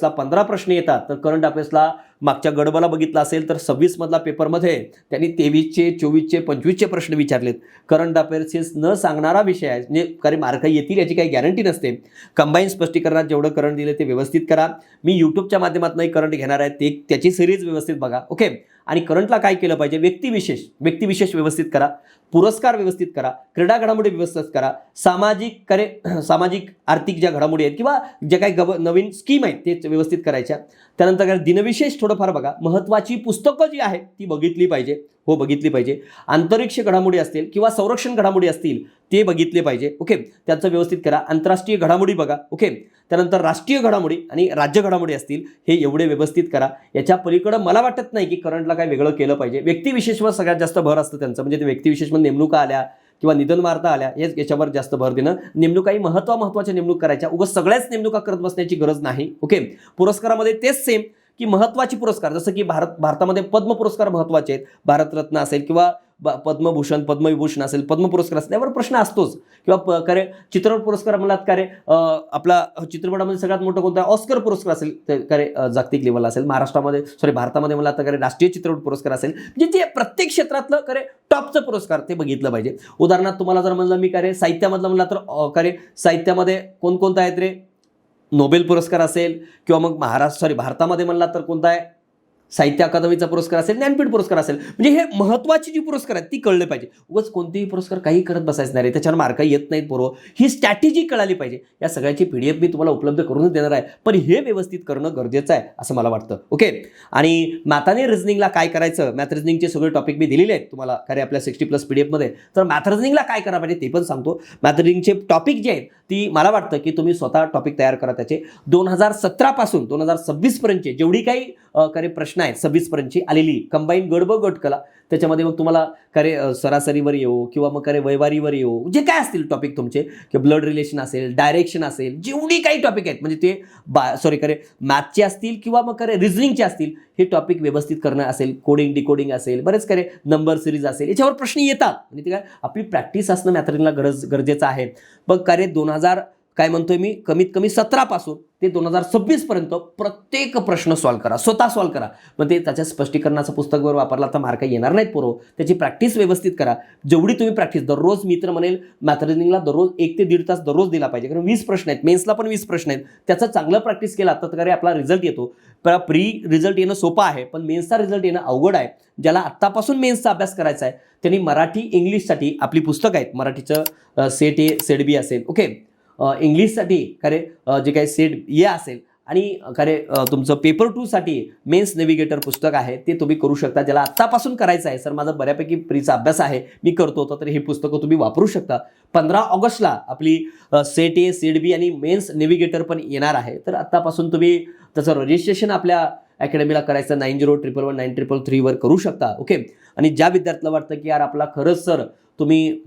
15 प्रश्न येतात. तर करंट अफेअर्सला मागच्या गडबला बघितला असेल तर 26 पेपरमध्ये त्यांनी 23चे, 24चे, 25चे प्रश्न विचारलेत. करंट अफेअर्स न सांगणारा विषय आहे, म्हणजे कारण मार्क येतील याची काही गॅरंटी नसते. कंबाईन स्पष्टीकरणात जेवढं करंट दिलं ते व्यवस्थित करा. मी यूट्यूबच्या माध्यमातूनही करंट घेणार आहे, ते त्याची सिरीज व्यवस्थित बघा. ओके, आणि करंटला काय केलं पाहिजे? व्यक्तिविशेष व्यवस्थित करा, पुरस्कार व्यवस्थित करा, क्रीडा घडामोडी व्यवस्थित करा, सामाजिक आर्थिक ज्या घडामोडी आहेत किंवा ज्या काही नवीन स्कीम आहेत ते व्यवस्थित करायच्या. त्यानंतर दिनविशेष थोडंफार बघा. महत्त्वाची पुस्तकं जी आहेत ती बघितली पाहिजे. अंतरिक्ष घडामोडी असतील किंवा संरक्षण घडामोडी असतील ते बघितले पाहिजे. ओके, त्याचं व्यवस्थित करा. आंतरराष्ट्रीय घडामोडी बघा. ओके, त्यानंतर राष्ट्रीय घडामोडी आणि राज्य घडामोडी असतील हे एवढे व्यवस्थित करा. याच्या पलीकडं मला वाटत नाही की करंटला काय वेगळं केलं पाहिजे. व्यक्तिविशेषवर सगळ्यात जास्त भर असतं त्यांचं, म्हणजे ते व्यक्तिविशेष म्हणजे नेमणुका आल्या किंवा निधन वार्ता आल्या हेच याच्यावर जास्त भर देणं. नेमणुकाही महत्त्वाच्या नेमणूक करायच्या, उगाच सगळ्याच नेमणुका करत बसण्याची गरज नाही. ओके, पुरस्कारामध्ये तेच सेम की महत्त्वाची पुरस्कार, जसं की भारतामध्ये पद्म पुरस्कार महत्त्वाचे आहेत. भारतरत्न असेल किंवा पद्मभूषण, पद्मविभूषण असेल, पद्म पुरस्कार असेल, त्यावर प्रश्न असतोच. किंवा चित्रपट पुरस्कार म्हणलात आपला चित्रपटामध्ये सगळ्यात मोठं कोणता? ऑस्कर पुरस्कार असेल जागतिक लेवलला असेल. भारतामध्ये मला आता राष्ट्रीय चित्रपट पुरस्कार असेल, म्हणजे ते प्रत्येक क्षेत्रातलं टॉपचं पुरस्कार ते बघितलं पाहिजे. उदाहरणार्थ तुम्हाला जर म्हणलं मी साहित्यामधलं म्हणला तर साहित्यामध्ये कोणकोणता आहेत रे? नोबेल पुरस्कार असेल किंवा मग भारतामध्ये म्हणला तर कोणता आहे? साहित्य अकादमीचा पुरस्कार असेल, ज्ञानपीठ पुरस्कार असेल, म्हणजे हे महत्त्वाची जी पुरस्कार आहेत ती कळले पाहिजे. उगाच कोणतेही पुरस्कार काही करत बसायचं नाही रे, त्याच्यावर मार्क येत नाहीत बरोबर. ही स्ट्रॅटेजी कळाली पाहिजे. या सगळ्याची PDF मी तुम्हाला उपलब्ध करूनच देणार आहे, पण हे व्यवस्थित करणं गरजेचं आहे असं मला वाटतं. ओके. आणि मॅथ आणि रिझनिंगला काय करायचं, मॅथ रिझनिंगचे सगळे टॉपिक मी दिलेले आहेत तुम्हाला खरे आपल्या 60+ PDF मध्ये. तर मॅथ रिझनिंगला काय करा पाहिजे ते पण सांगतो. मॅथ रिझनिंगचे टॉपिक जे आहेत ती मला वाटतं की तुम्ही स्वतः टॉपिक तयार करा. त्याचे 2017 पासून 2026 पर्यंतचे जेवढी काही खरे प्रश्न आहेत 26 पर्यंतची आलेली कंबाईन गट ब गट कला, त्याच्यामध्ये मग तुम्हाला खरे सरासरीवर येऊ किंवा मग खरे वैवारीवर येऊ, जे काय असतील टॉपिक तुमचे, की ब्लड रिलेशन असेल, डायरेक्शन असेल, जेवढी काही टॉपिक आहेत म्हणजे ते खरे मॅथचे असतील किंवा मग खरे रिझनिंगचे असतील, हे टॉपिक व्यवस्थित करणं असेल, कोडिंग डिकोडिंग असेल, बरेच खरे नंबर सिरीज असेल, याच्यावर प्रश्न येतात. म्हणजे ते काय आपली प्रॅक्टिस असणं मॅथरिंगला गरजेचं आहे. मग खरे 2000 काय म्हणतोय मी, कमीत कमी 17 पासून ते 2026 पर्यंत प्रत्येक प्रश्न सॉल्व्ह करा, स्वतः सॉल्व्ह करा. पण ते त्याच्या स्पष्टीकरणाचं पुस्तकवर वापरला तर मार्क येणार नाहीत पोरो. त्याची प्रॅक्टिस व्यवस्थित करा. जेवढी तुम्ही प्रॅक्टिस दररोज, मी तर म्हणेल मॅथ रिझनिंगला दररोज 1 ते 1.5 तास दररोज दिला पाहिजे. कारण 20 प्रश्न आहेत, मेन्सला पण 20 प्रश्न आहेत. त्याचं चांगलं प्रॅक्टिस केला तर आपला रिझल्ट येतो. प्री रिझल्ट येणं सोपं आहे, पण मेन्सचा रिझल्ट येणं अवघड आहे. ज्याला आत्तापासून मेन्सचा अभ्यास करायचा आहे त्यांनी मराठी इंग्लिशसाठी आपली पुस्तकं आहेत. मराठीचं सेट ए सेट बी असेल, ओके. इंग्लिशसाठी खरे जे काही सेट ए असेल आणि खरे तुमचं पेपर 2 साठी मेन्स नेव्हिगेटर पुस्तक आहे, ते तुम्ही करू शकता. ज्याला आत्तापासून करायचं आहे, सर माझा बऱ्यापैकी प्रीचा अभ्यास आहे, मी करतो होतो, तर हे पुस्तकं तुम्ही वापरू शकता. 15 ऑगस्टला आपली सेट ए सेट बी आणि मेन्स नेव्हिगेटर पण येणार आहे. तर आत्तापासून तुम्ही त्याचं रजिस्ट्रेशन आपल्या अकॅडमीला करायचं 90111933 वर करू शकता. ओके. आणि ज्या विद्यार्थ्याला वाटतं की यार आपला खरंच सर तुम्ही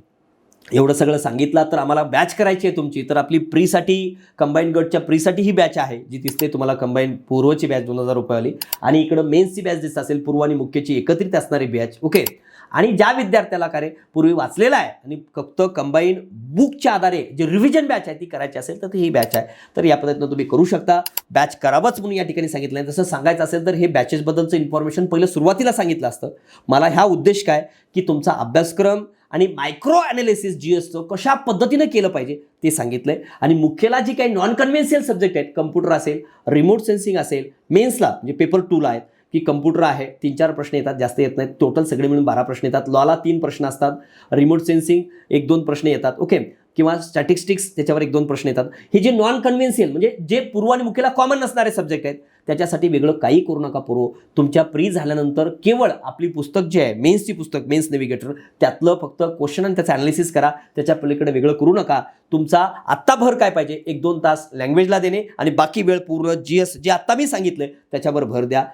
एवढं सगळं सांगितलं तर आम्हाला बॅच करायची आहे तुमची, तर आपली प्रीसाठी कंबाईन गटच्या प्रीसाठी ही बॅच आहे जी दिसते तुम्हाला, कंबाईन पूर्वची बॅच 2000 रुपयावाली, आणि इकडं मेन्सची बॅच दिसत असेल, पूर्व आणि मुख्यची एकत्रित असणारी बॅच. ओके. आणि ज्या विद्यार्थ्याला खरे पूर्वी वाचलेला आहे आणि फक्त कंबाईन बुकच्या आधारे जे रिव्हिजन बॅच आहे ती करायची असेल तर ही बॅच आहे. तर या पद्धतीनं तुम्ही करू शकता. बॅच करावंच म्हणून या ठिकाणी सांगितलं आहे. तसं सांगायचं असेल तर हे बॅचेसबद्दलचं इन्फॉर्मेशन पहिलं सुरुवातीला सांगितलं असतं. मला ह्या उद्देश काय की तुमचा अभ्यासक्रम आणि मायक्रो ॲनालिसिस जी असतं कशा पद्धतीनं केलं पाहिजे ते सांगितलंय. आणि मुख्यला जी काही नॉन कन्व्हेन्शियल सब्जेक्ट आहेत, कम्प्युटर असेल, रिमोट सेन्सिंग असेल, मेन्सला म्हणजे पेपर 2ला आहेत की कम्प्युटर आहे, 3-4 प्रश्न येतात, जास्त येत नाहीत. टोटल सगळे मिळून 12 प्रश्न येतात. लॉला 3 प्रश्न असतात. रिमोट सेन्सिंग 1-2 प्रश्न येतात. ओके. किंवा स्टॅटिस्टिक्स त्याच्यावर 1-2 प्रश्न येतात. हे जे नॉन कन्व्हेन्शियल म्हणजे जे पूर्व आणि मुख्यला कॉमन नसणारे सब्जेक्ट आहेत त्याच्यासाठी वेगळं काही करू नका पोरो. तुमच्या प्री झाल्यानंतर केवळ आपली पुस्तक जे आहे मेन्सची पुस्तक, मेन्स नेव्हिगेटर, त्यातलं फक्त क्वेश्चन आणि त्याचं ॲनालिसिस करा. त्याच्या पलीकडे वेगळं करू नका. तुमचा आत्ता भर काय पाहिजे, 1-2 तास लँग्वेजला देणे आणि बाकी वेळ पूर्ण GS जे आत्ता मी सांगितलंय त्याच्यावर भर द्या.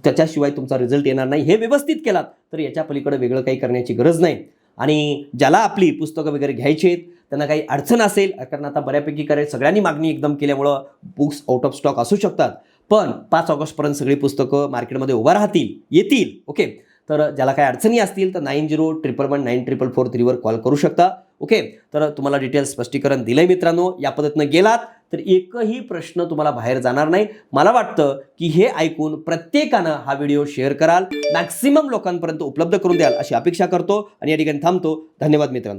त्याच्याशिवाय तुमचा रिझल्ट येणार नाही. हे व्यवस्थित केलात तर याच्या पलीकडे वेगळं काही करण्याची गरज नाही. आणि ज्याला आपली पुस्तकं वगैरे घ्यायची आहेत त्यांना काही अडचण असेल, कारण आता बऱ्यापैकी सगळ्यांनी मागणी एकदम केल्यामुळं बुक्स आउट ऑफ स्टॉक असू शकतात, पण 5 ऑगस्टपर्यंत सगळी पुस्तकं मार्केटमध्ये उभा राहतील, येतील. ओके. तर ज्याला काही अडचणी असतील तर 9011194443 वर कॉल करू शकता. ओके. तर तुम्हाला डिटेल्स स्पष्टीकरण दिलंय मित्रांनो. या पद्धतीनं गेलात तर एकही प्रश्न तुम्हाला बाहेर जाणार नाही. मला वाटतं की हे ऐकून प्रत्येकानं हा व्हिडिओ शेअर कराल, मॅक्सिमम लोकांपर्यंत उपलब्ध करून द्याल अशी अपेक्षा करतो आणि या ठिकाणी थांबतो. धन्यवाद मित्रांनो.